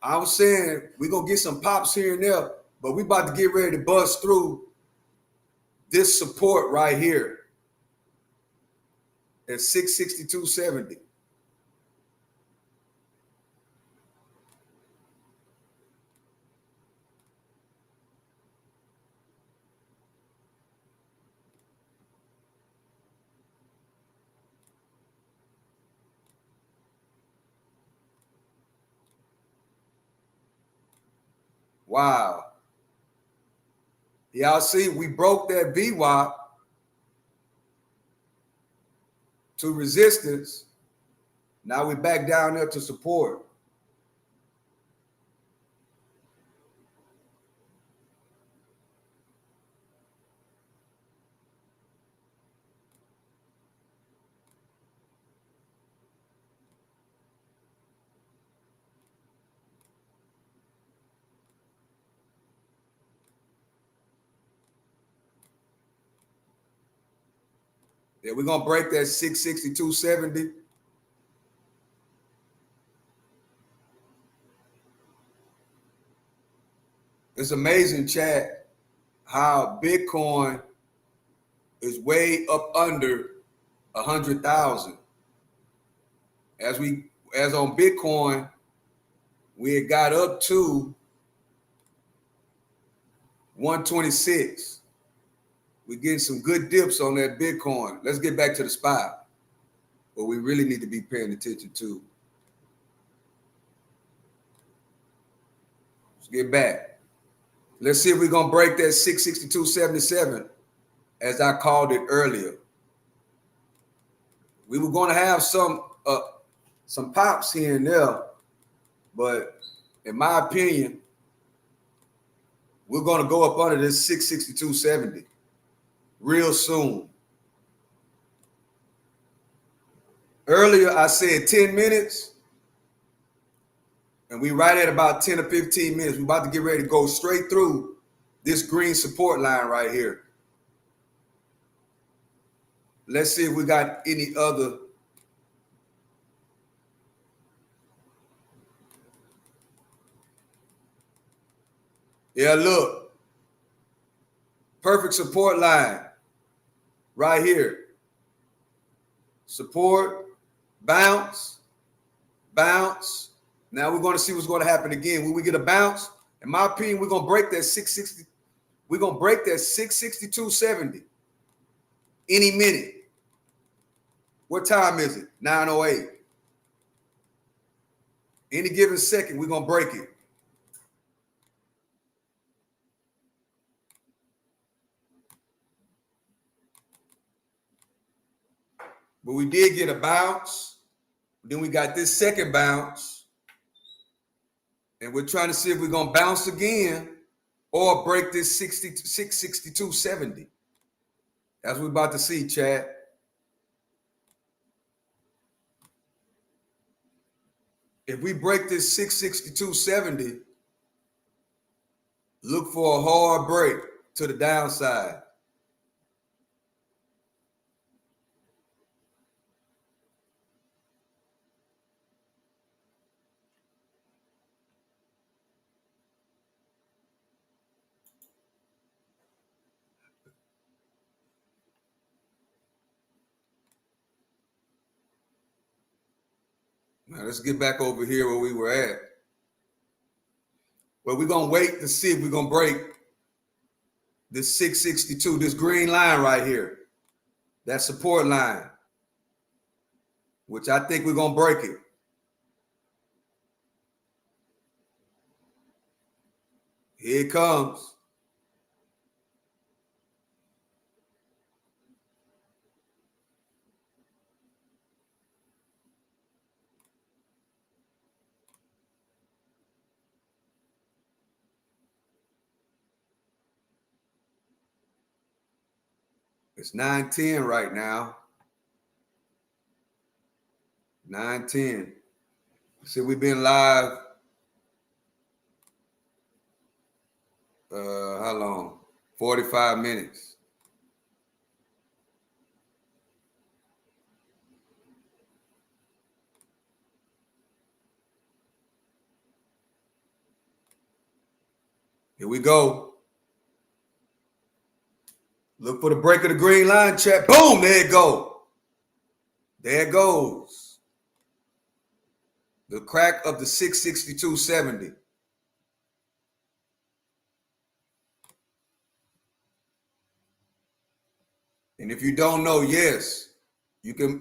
I was saying we're going to get some pops here and there, but we about to get ready to bust through this support right here at 662.70. Wow. Y'all see, we broke that VWAP to resistance. Now we're back down there to support. Yeah, we're gonna break that 662.70. It's amazing, chat, how Bitcoin is way up under 100,000. As on Bitcoin, we had got up to 126. We're getting some good dips on that Bitcoin. Let's get back to the spot. But we really need to be paying attention to. Let's get back. Let's see if we're going to break that 662.77 as I called it earlier. We were going to have some pops here and there, but in my opinion, we're going to go up under this 662.70 real soon. Earlier, I said 10 minutes, and we right at about 10 or 15 minutes. We're about to get ready to go straight through this green support line right here. Let's see if we got any other. Yeah, look. Perfect support line. Right here. Support, bounce, bounce. Now we're going to see what's going to happen again. When we get a bounce, in my opinion, we're going to break that 660. We're going to break that 662.70 any minute. What time is it? 9:08. Any given second, we're going to break it. But we did get a bounce. Then we got this second bounce. And we're trying to see if we're going to bounce again or break this 662.70. That's what we're about to see, chat. If we break this 662.70, look for a hard break to the downside. Now let's get back over here where we were at. Well, we're going to wait to see if we're going to break this 662, this green line right here, that support line, which I think we're going to break it. Here it comes. It's 9:10 right now. 9:10. See, we've been live. How long? 45 minutes. Here we go. Look for the break of the green line, chat. Boom, there it goes. There it goes. The crack of the 662.70. And if you don't know, yes, you can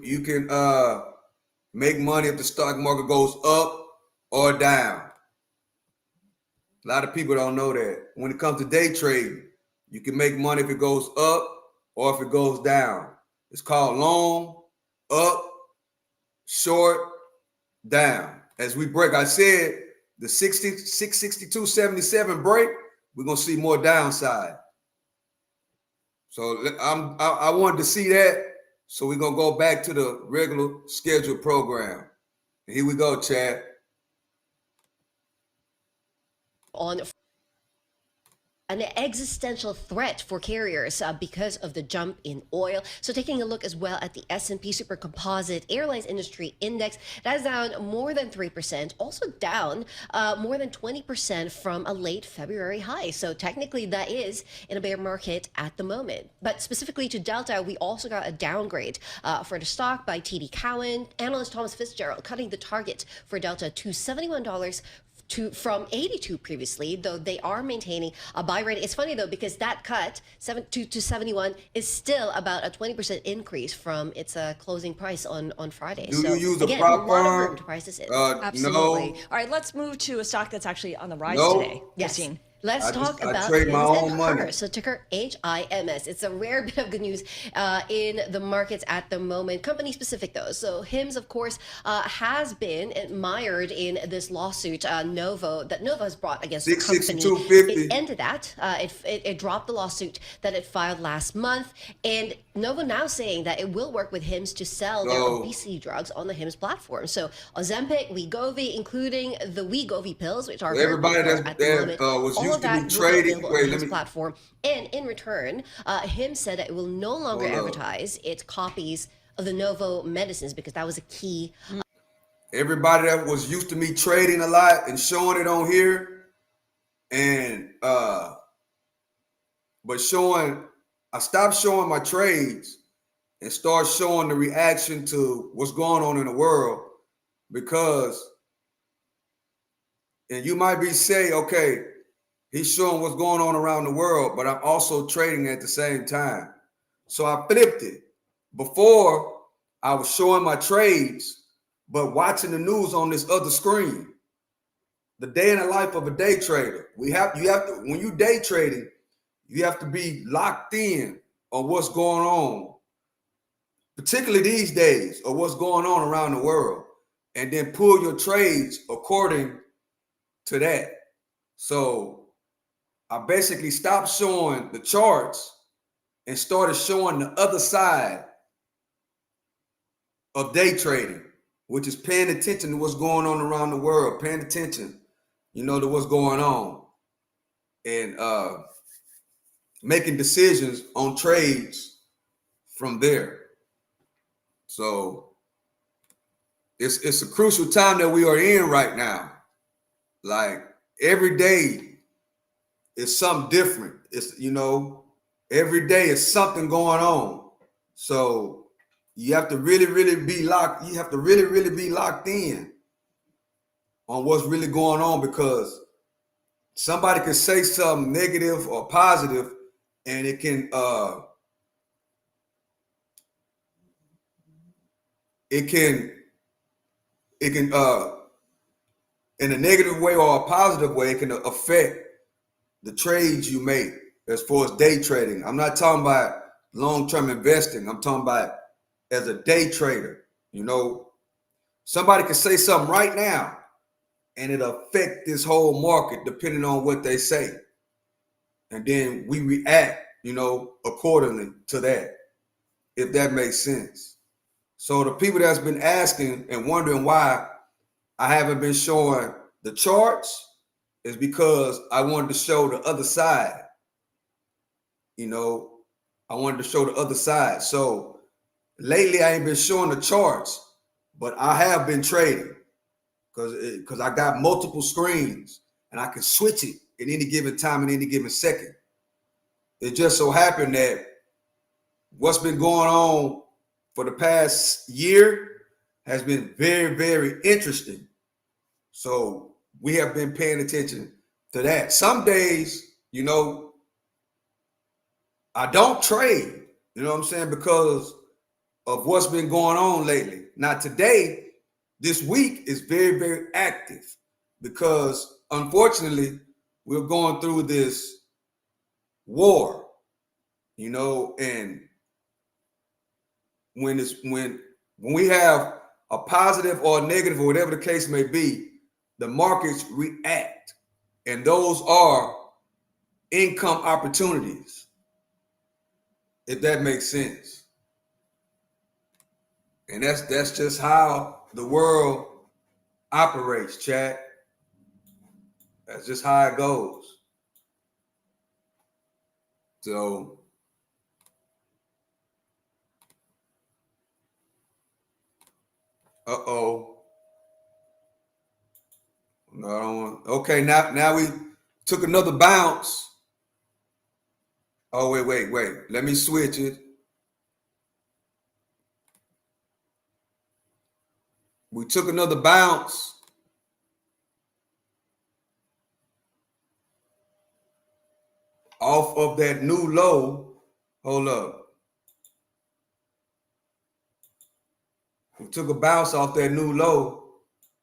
make money if the stock market goes up or down. A lot of people don't know that. When it comes to day trading, you can make money if it goes up or if it goes down. It's called long, up, short, down. As we break, I said the 662.77 break, we're going to see more downside. So I wanted to see that. So we're going to go back to the regular scheduled program. And here we go, Chad. On an existential threat for carriers because of the jump in oil. So taking a look as well at the S&P Super Composite Airlines Industry Index, that's down more than 3%, also down more than 20% from a late February high. So technically that is in a bear market at the moment. But specifically to Delta, we also got a downgrade for the stock by TD Cowen. Analyst Thomas Fitzgerald cutting the target for Delta to $71 from 82 previously, though they are maintaining a buy rate. It's funny though, because that cut to 71 is still about a 20% increase from its closing price on Friday. Do so you use again, a prop a lot of firm? room to price this in. Absolutely. No. All right, let's move to a stock that's actually on the rise No. today. Yes. Christine. Let's talk about trade my HIMS own and money. HIMS. So ticker HIMS. It's a rare bit of good news in the markets at the moment. Company specific though. So HIMS, of course, has been mired in this lawsuit Novo has brought against the company. 662.50. It ended that. It dropped the lawsuit that it filed last month, and Novo now saying that it will work with HIMS to sell their obesity drugs on the HIMS platform. So Ozempic, Wegovy, including the Wegovy pills, which are everybody very that popular at the moment. was All used of to that be trading. will be available on HIMS platform. And in return, HIMS said that it will no longer advertise its copies of the Novo medicines because that was a key. Everybody that was used to me trading a lot and showing it on here, and but I stopped showing my trades and start showing the reaction to what's going on in the world, because, and you might be saying, okay, he's showing what's going on around the world, but I'm also trading at the same time. So I flipped it. Before, I was showing my trades, but watching the news on this other screen. The day in the life of a day trader. You have to, when you day trading, you have to be locked in on what's going on, particularly these days, or what's going on around the world, and then pull your trades according to that. So I basically stopped showing the charts and started showing the other side of day trading, which is paying attention to what's going on around the world, paying attention, to what's going on, and making decisions on trades from there. So it's a crucial time that we are in right now. Like every day is something different. It's, every day is something going on. So you have to really, really be locked. You have to really, really be locked in on what's really going on, because somebody can say something negative or positive, and it can in a negative way or a positive way, it can affect the trades you make as far as day trading. I'm not talking about long-term investing. I'm talking about as a day trader. You know, somebody can say something right now and it'll affect this whole market depending on what they say. And then we react, you know, accordingly to that, if that makes sense. So the people that's been asking and wondering why I haven't been showing the charts is because I wanted to show the other side. You know, I wanted to show the other side. So lately I ain't been showing the charts, but I have been trading because I got multiple screens and I can switch it at any given time, in any given second. It just so happened that what's been going on for the past year has been very, very interesting. So we have been paying attention to that. Some days, you know, I don't trade, you know what I'm saying, because of what's been going on lately. Now today, this week is very, very active because unfortunately, we're going through this war, you know, and when we have a positive or a negative or whatever the case may be, the markets react, and those are income opportunities, if that makes sense. And that's just how the world operates, chat. That's just how it goes. So no, I don't want. Okay, now we took another bounce. Oh, wait. Let me switch it. We took another bounce. Off of that new low. Hold up. We took a bounce off that new low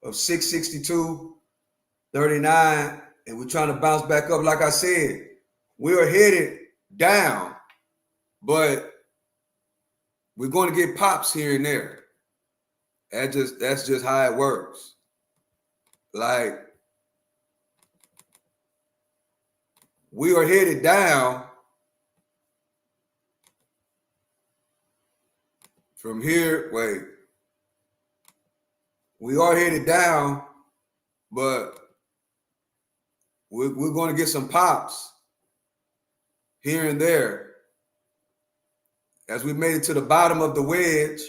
of 662.39, and we're trying to bounce back up. Like I said, we are headed down, but we're going to get pops here and there. That's just how it works. Like, we are headed down from here. Wait. We are headed down, but we're going to get some pops here and there as we made it to the bottom of the wedge.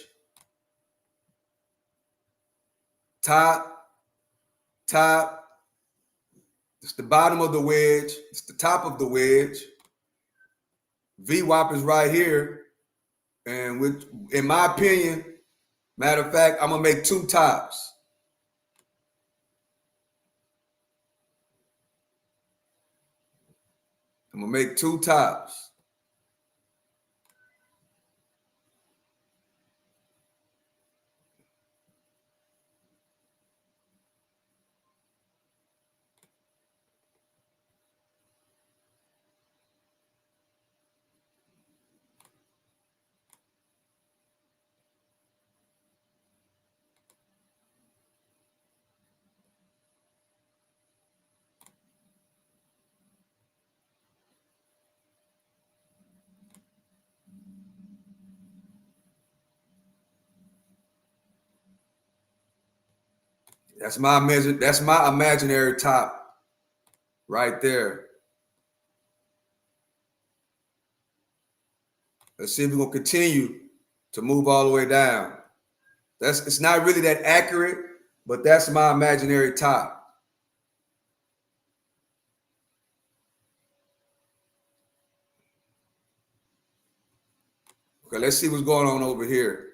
Top. It's the bottom of the wedge. It's the top of the wedge. VWAP is right here. And in my opinion, matter of fact, I'm going to make two tops. I'm going to make two tops. That's my imaginary top right there. Let's see if we're gonna continue to move all the way down. It's not really that accurate, but that's my imaginary top. Okay, let's see what's going on over here.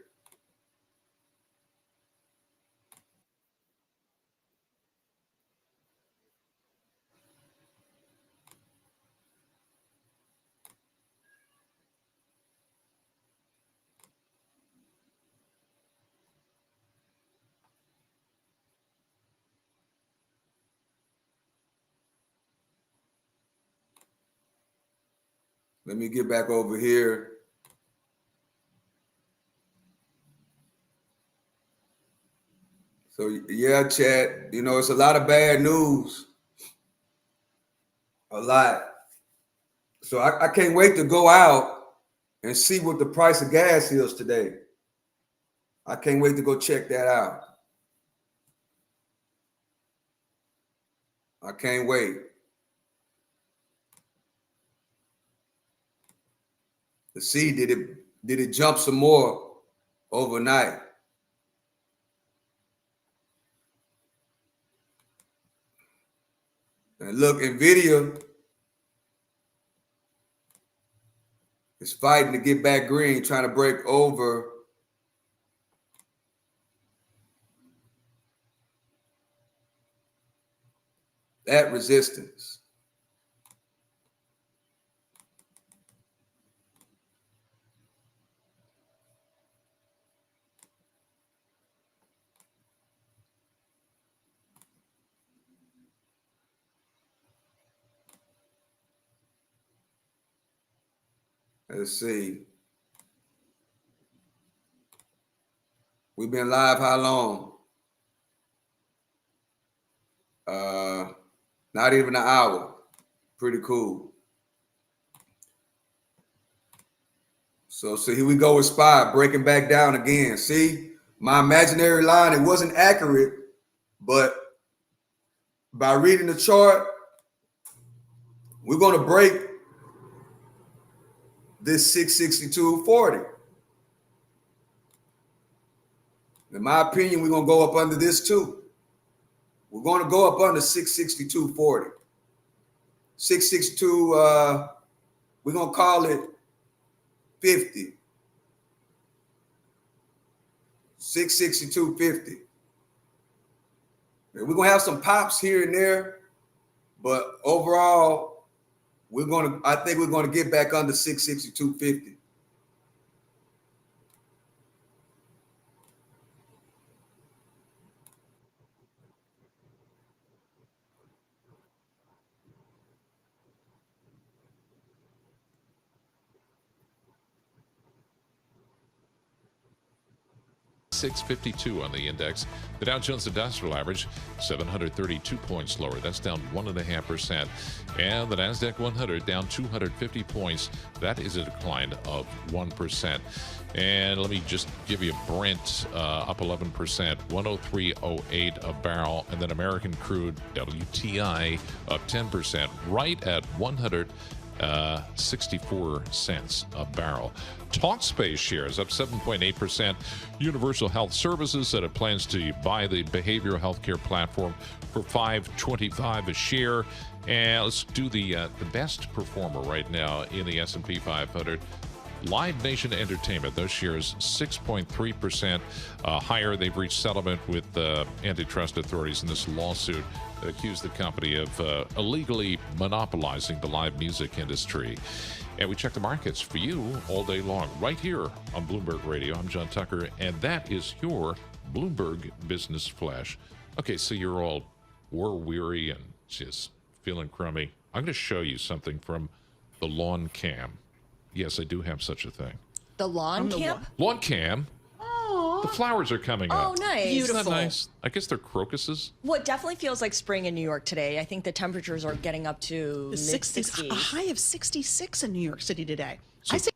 Let me get back over here. So yeah, chat, you know, it's a lot of bad news. A lot. So I can't wait to go out and see what the price of gas is today. I can't wait to go check that out. I can't wait. To see, did it jump some more overnight? And look, Nvidia is fighting to get back green, trying to break over that resistance. Let's see. We've been live how long? Not even an hour. Pretty cool. So here we go with SPY breaking back down again. See, my imaginary line, it wasn't accurate, but by reading the chart, we're going to break this 662.40. In my opinion, we're going to go up under this too. We're going to go up under 662.40. 662, we're going to call it 50. 662.50. We're going to have some pops here and there, but overall, I think we're going to get back under 662.50. $652 on the index. The Dow Jones Industrial Average, 732 points lower. That's down 1.5%. And the NASDAQ 100 down 250 points. That is a decline of 1%. And let me just give you Brent up 11%, 103.08 a barrel. And then American crude WTI up 10%, right at 164 cents a barrel. Talkspace shares up 7.8%. Universal Health Services said it plans to buy the behavioral healthcare platform for $5.25 a share. And let's do the best performer right now in the S&P 500. Live Nation Entertainment, those shares 6.3% higher. They've reached settlement with antitrust authorities in this lawsuit that accused the company of illegally monopolizing the live music industry. And we check the markets for you all day long, right here on Bloomberg Radio. I'm John Tucker, and that is your Bloomberg Business Flash. Okay, so you're all war-weary and just feeling crummy. I'm going to show you something from the lawn cam. Yes, I do have such a thing. The lawn camp? Lawn cam. Oh. The flowers are coming up. Oh, nice. Isn't that nice? I guess they're crocuses. Well, it definitely feels like spring in New York today. I think the temperatures are getting up to The 60s, a high of 66 in New York City today. So, I say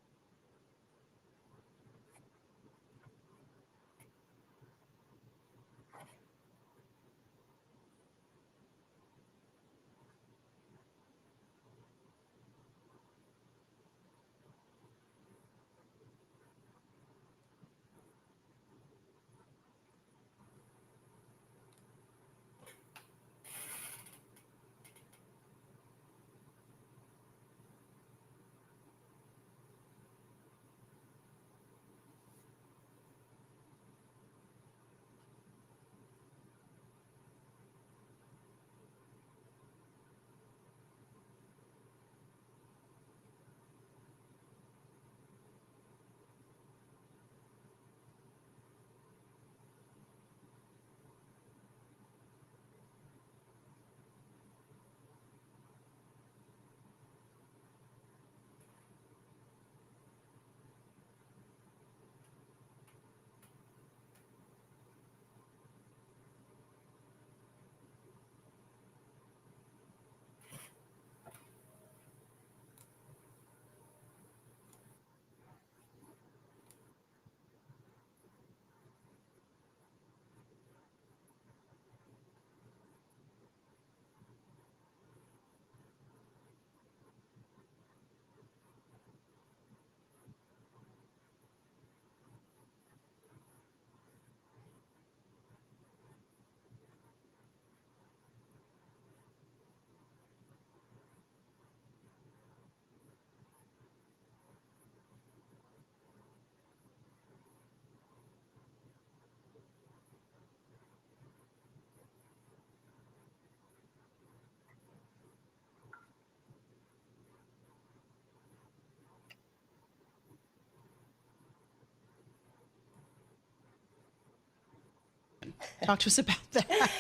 Talk to us about that.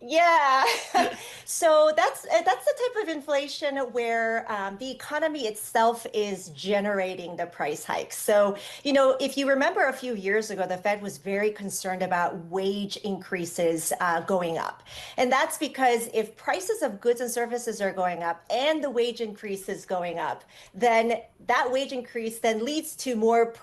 Yeah, so that's the type of inflation where the economy itself is generating the price hikes. So, if you remember a few years ago, the Fed was very concerned about wage increases going up. And that's because if prices of goods and services are going up and the wage increase is going up, then that wage increase then leads to more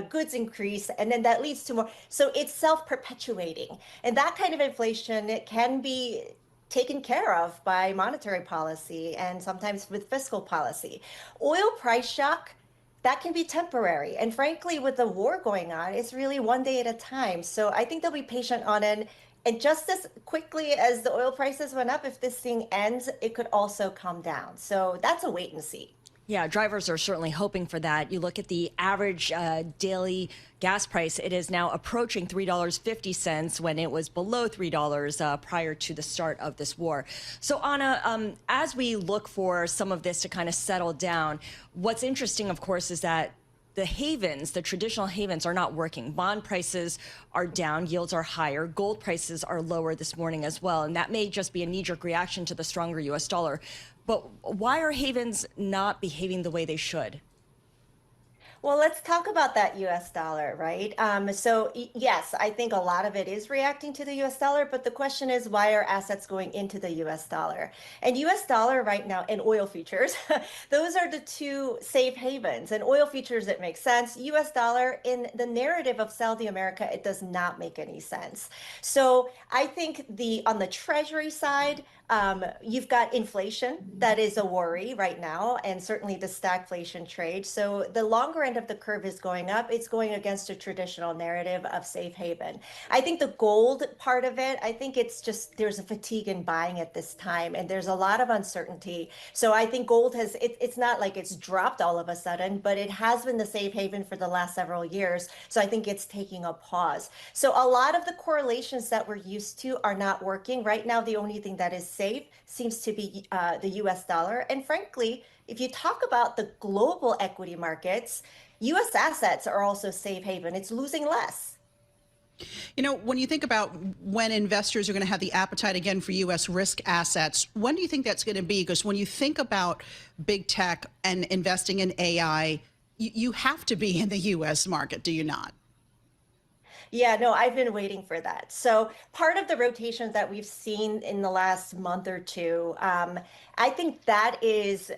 goods increase, and then that leads to more. So it's self-perpetuating. And that kind of inflation, it can be taken care of by monetary policy and sometimes with fiscal policy. Oil price shock, that can be temporary. And frankly, with the war going on, it's really one day at a time. So I think they'll be patient on it. And just as quickly as the oil prices went up, if this thing ends, it could also come down. So that's a wait and see. Yeah, drivers are certainly hoping for that. You look at the average daily gas price, it is now approaching $3.50 when it was below $3 prior to the start of this war. So Anna, as we look for some of this to kind of settle down, what's interesting, of course, is that the havens, the traditional havens, are not working. Bond prices are down, yields are higher, gold prices are lower this morning as well, and that may just be a knee-jerk reaction to the stronger U.S. dollar. But why are havens not behaving the way they should? Well, let's talk about that US dollar, right? So yes, I think a lot of it is reacting to the US dollar, but the question is, why are assets going into the US dollar? And US dollar right now and oil futures, those are the two safe havens. And oil futures, it makes sense. US dollar, in the narrative of Saudi America, it does not make any sense. So I think on the Treasury side, you've got inflation that is a worry right now, and certainly the stagflation trade. So the longer end of the curve is going up. It's going against a traditional narrative of safe haven. I think the gold part of it, I think it's just there's a fatigue in buying at this time, and there's a lot of uncertainty. So I think gold it's not like it's dropped all of a sudden, but it has been the safe haven for the last several years. So I think it's taking a pause. So a lot of the correlations that we're used to are not working. Right now, the only thing that is safe seems to be the US dollar. And frankly, if you talk about the global equity markets, US assets are also safe haven. It's losing less. You know, when you think about when investors are going to have the appetite again for U.S. risk assets, when do you think that's going to be? Because when you think about big tech and investing in AI, you have to be in the U.S. market, do you not? Yeah, no, I've been waiting for that. So part of the rotations that we've seen in the last month or two, I think that is,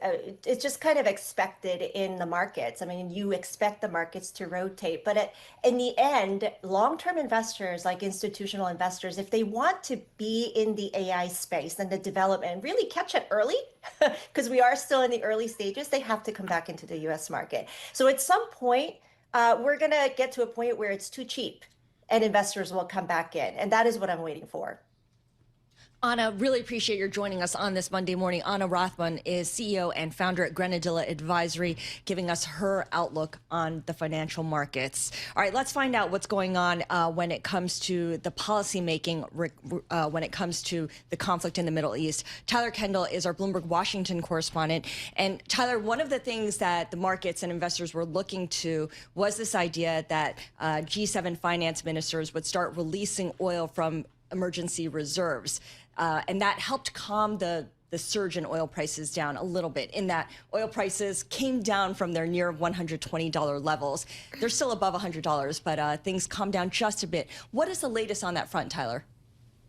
it's just kind of expected in the markets. I mean, you expect the markets to rotate, but in the end, long-term investors, like institutional investors, if they want to be in the AI space and the development, really catch it early, because we are still in the early stages, they have to come back into the US market. So at some point, we're going to get to a point where it's too cheap, and investors will come back in. And that is what I'm waiting for. Anna, really appreciate your joining us on this Monday morning. Anna Rothman is CEO and founder at Grenadilla Advisory, giving us her outlook on the financial markets. All right, let's find out what's going on when it comes to the policy making, when it comes to the conflict in the Middle East. Tyler Kendall is our Bloomberg Washington correspondent. And Tyler, one of the things that the markets and investors were looking to was this idea that G7 finance ministers would start releasing oil from emergency reserves. And that helped calm the surge in oil prices down a little bit, in that oil prices came down from their near $120 levels. They're still above $100, but things calmed down just a bit. What is the latest on that front, Tyler?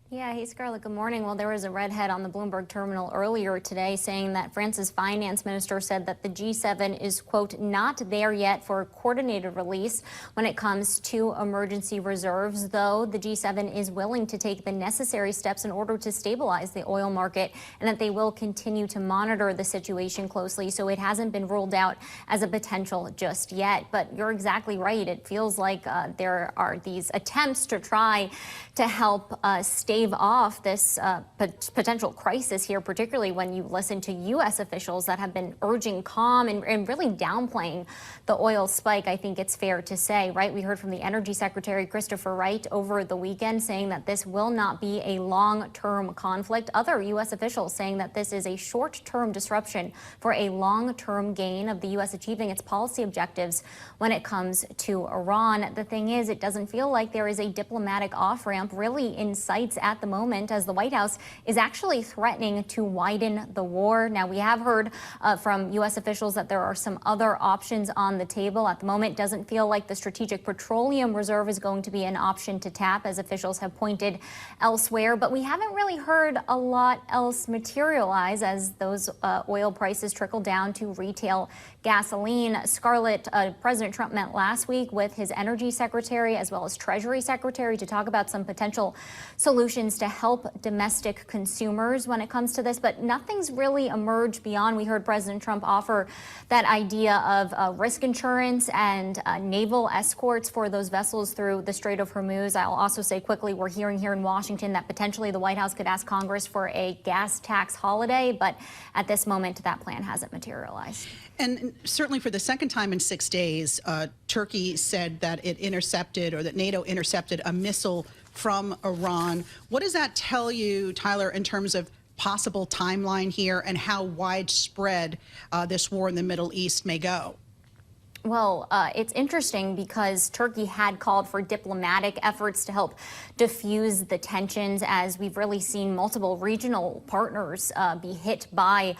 Yeah, hey, Scarlett, good morning. Well, there was a redhead on the Bloomberg terminal earlier today saying that France's finance minister said that the G7 is, quote, not there yet for a coordinated release when it comes to emergency reserves, though the G7 is willing to take the necessary steps in order to stabilize the oil market, and that they will continue to monitor the situation closely. So it hasn't been ruled out as a potential just yet. But you're exactly right. It feels like there are these attempts to try to help stabilize stave off this potential crisis here, particularly when you listen to U.S. officials that have been urging calm and really downplaying the oil spike, I think it's fair to say, right? We heard from the Energy Secretary, Christopher Wright, over the weekend saying that this will not be a long-term conflict. Other U.S. officials saying that this is a short-term disruption for a long-term gain of the U.S. achieving its policy objectives when it comes to Iran. The thing is, it doesn't feel like there is a diplomatic off-ramp really in sights at the moment, as the White House is actually threatening to widen the war. Now, we have heard from U.S. officials that there are some other options on the table. At the moment, it doesn't feel like the Strategic Petroleum Reserve is going to be an option to tap, as officials have pointed elsewhere. But we haven't really heard a lot else materialize as those oil prices trickle down to retail gasoline. Scarlett, President Trump met last week with his Energy Secretary as well as Treasury Secretary to talk about some potential solutions to help domestic consumers when it comes to this, but nothing's really emerged beyond. We heard President Trump offer that idea of risk insurance and naval escorts for those vessels through the Strait of Hormuz. I'll also say quickly, we're hearing here in Washington that potentially the White House could ask Congress for a gas tax holiday, but at this moment, that plan hasn't materialized. And certainly for the second time in 6 days, Turkey said that it intercepted, or that NATO intercepted, a missile from Iran. What does that tell you, Tyler, in terms of possible timeline here and how widespread this war in the Middle East may go? Well, it's interesting because Turkey had called for diplomatic efforts to help diffuse the tensions, as we've really seen multiple regional partners be hit by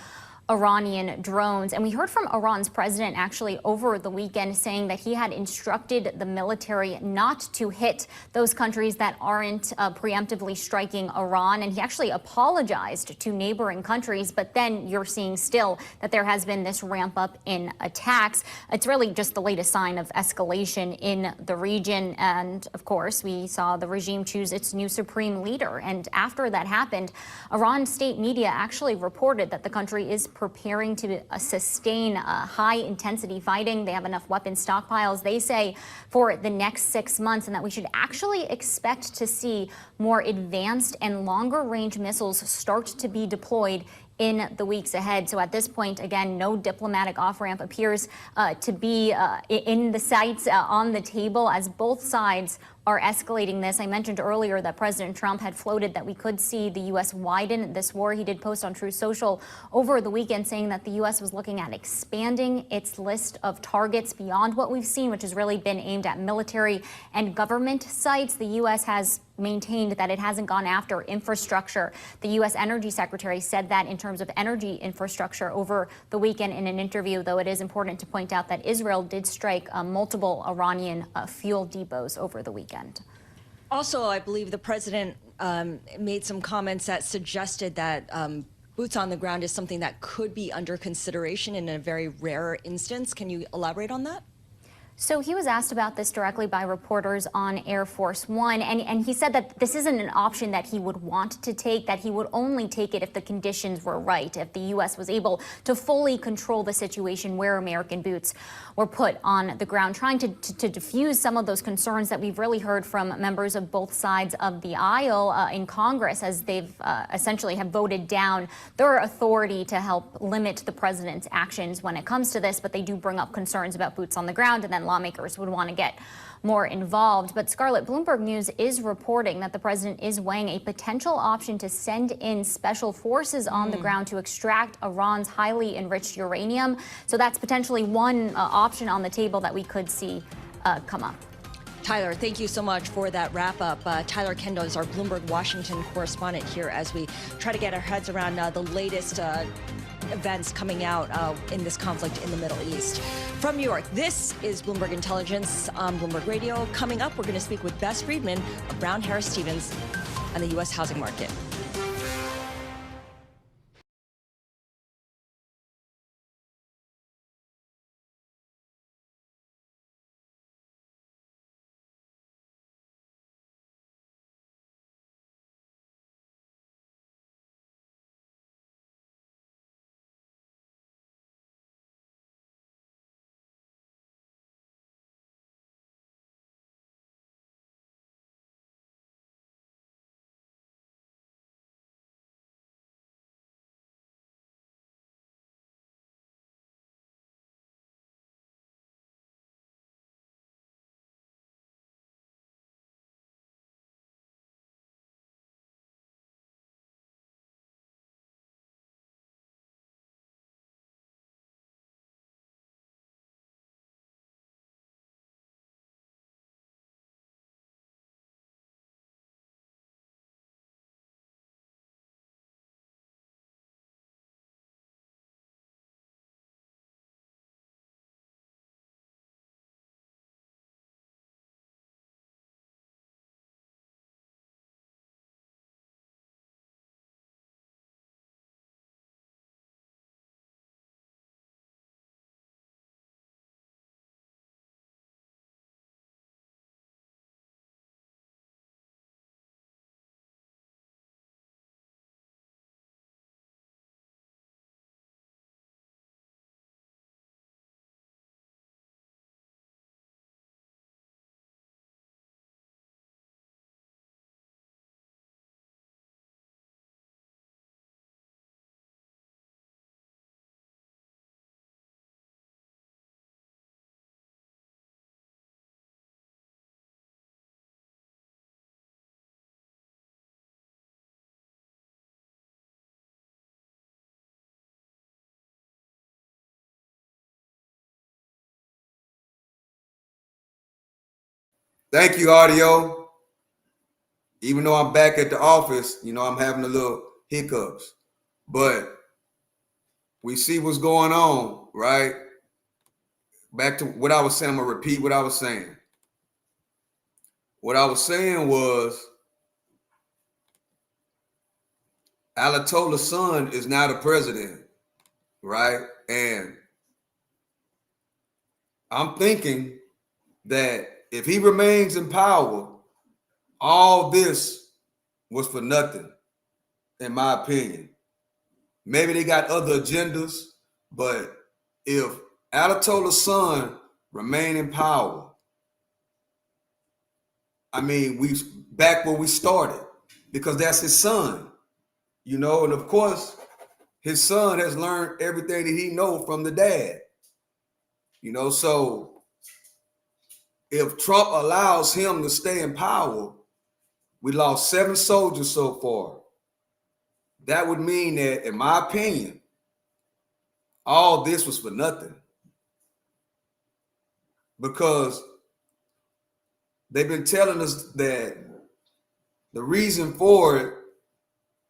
Iranian drones. And we heard from Iran's president actually over the weekend saying that he had instructed the military not to hit those countries that aren't preemptively striking Iran. And he actually apologized to neighboring countries. But then you're seeing still that there has been this ramp up in attacks. It's really just the latest sign of escalation in the region. And of course, we saw the regime choose its new supreme leader. And after that happened, Iran's state media actually reported that the country is preparing to sustain high-intensity fighting. They have enough weapon stockpiles, they say, for the next 6 months, and that we should actually expect to see more advanced and longer-range missiles start to be deployed in the weeks ahead. So at this point, again, no diplomatic off-ramp appears to be in the sights on the table, as both sides are escalating this. I mentioned earlier that President Trump had floated that we could see the U.S. widen this war. He did post on Truth Social over the weekend saying that the U.S. was looking at expanding its list of targets beyond what we've seen, which has really been aimed at military and government sites. The U.S. has maintained that it hasn't gone after infrastructure. The U.S. Energy Secretary said that in terms of energy infrastructure over the weekend in an interview, though it is important to point out that Israel did strike multiple Iranian fuel depots over the weekend. Also, I believe the president made some comments that suggested that boots on the ground is something that could be under consideration in a very rare instance. Can you elaborate on that? So he was asked about this directly by reporters on Air Force One, and he said that this isn't an option that he would want to take, that he would only take it if the conditions were right, if the U.S. was able to fully control the situation where American boots were put on the ground, trying to diffuse some of those concerns that we've really heard from members of both sides of the aisle in Congress, as they've essentially have voted down their authority to help limit the president's actions when it comes to this. But they do bring up concerns about boots on the ground, and then lawmakers would want to get more involved. But Scarlett, Bloomberg News is reporting that the president is weighing a potential option to send in special forces on the ground to extract Iran's highly enriched uranium. So that's potentially one option on the table that we could see come up. Tyler, thank you so much for that wrap up. Tyler Kendall is our Bloomberg Washington correspondent here as we try to get our heads around the latest events coming out in this conflict in the Middle East. From New York, this is Bloomberg Intelligence on Bloomberg Radio. Coming up, we're going to speak with Bess Friedman of Brown Harris Stevens and the U.S. housing market. Thank you, audio. Even though I'm back at the office, you know, I'm having a little hiccups, but we see what's going on, right? Back to what I was saying, I'm gonna repeat what I was saying. What I was saying was Ayatollah's son is now the president, right? And I'm thinking that if he remains in power, all this was for nothing, in my opinion. Maybe they got other agendas, but if Ayatollah's son remain in power, I mean, we back where we started, because that's his son, you know, and of course, his son has learned everything that he knows from the dad, you know. So if Trump allows him to stay in power, we lost 7 soldiers so far. That would mean that, in my opinion, all this was for nothing, because they've been telling us that the reason for it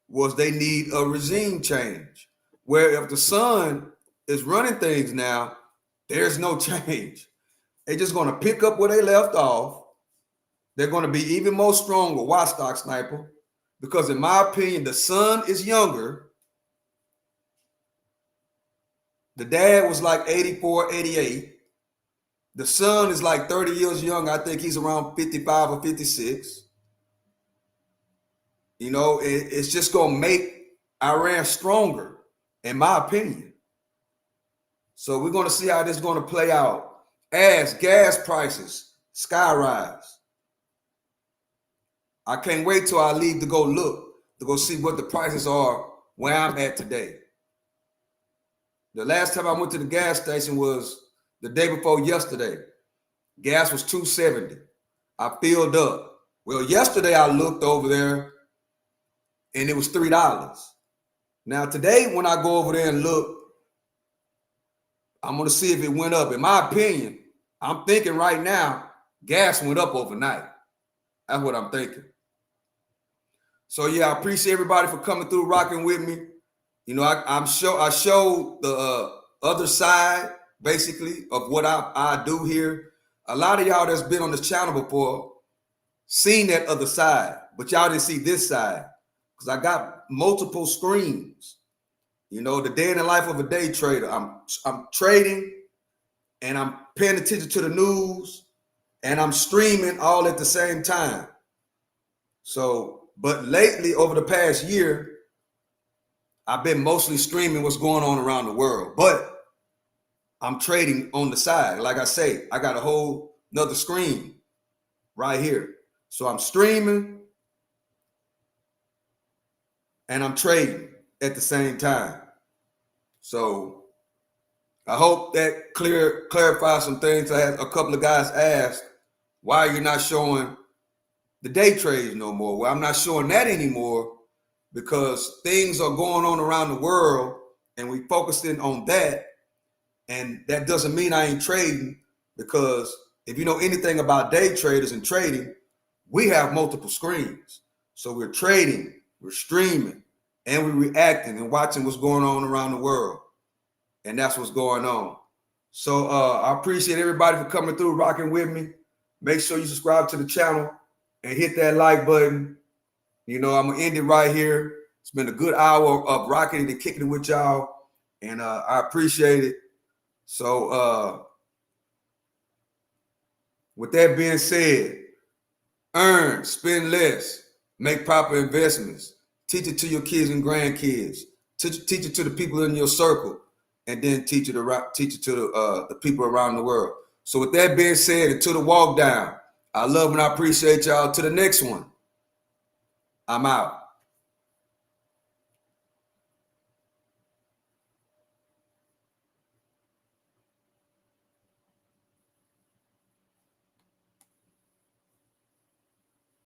was they need a regime change, where if the son is running things now, there's no change. They're just going to pick up where they left off. They're going to be even more stronger. Watch, Stock Sniper, because in my opinion, the son is younger. The dad was like 84, 88. The son is like 30 years young. I think he's around 55 or 56. You know, it's just going to make Iran stronger, in my opinion. So we're going to see how this is going to play out as gas prices skyrise. I can't wait till I leave to go see what the prices are where I'm at today. The last time I went to the gas station was the day before yesterday. Gas was $2.70. I filled up. Well, yesterday I looked over there and it was $3. Now today, when I go over there and look, I'm going to see if it went up. In my opinion, I'm thinking right now, gas went up overnight. That's what I'm thinking. So yeah, I appreciate everybody for coming through, rocking with me. You know, I showed the other side, basically, of what I do here. A lot of y'all that's been on this channel before seen that other side, but y'all didn't see this side, because I got multiple screens. You know, the day in the life of a day trader. I'm trading, and I'm paying attention to the news, and I'm streaming all at the same time. So, but lately, over the past year, I've been mostly streaming what's going on around the world, but I'm trading on the side. Like I say, I got a whole nother screen right here. So I'm streaming and I'm trading at the same time. So I hope that clarifies some things. I had a couple of guys ask, why are you not showing the day trades no more? Well, I'm not showing that anymore because things are going on around the world and we focusing on that. And that doesn't mean I ain't trading, because if you know anything about day traders and trading, we have multiple screens. So we're trading, we're streaming, and we're reacting and watching what's going on around the world. And that's what's going on. So I appreciate everybody for coming through, rocking with me. Make sure you subscribe to the channel and hit that like button. You know, I'm going to end it right here. It's been a good hour of rocking it and kicking it with y'all. And I appreciate it. So with that being said, earn, spend less, make proper investments, teach it to your kids and grandkids, teach it to the people in your circle, and then teach it to the people around the world. So with that being said, until the walk down, I love and I appreciate y'all. To the next one, I'm out.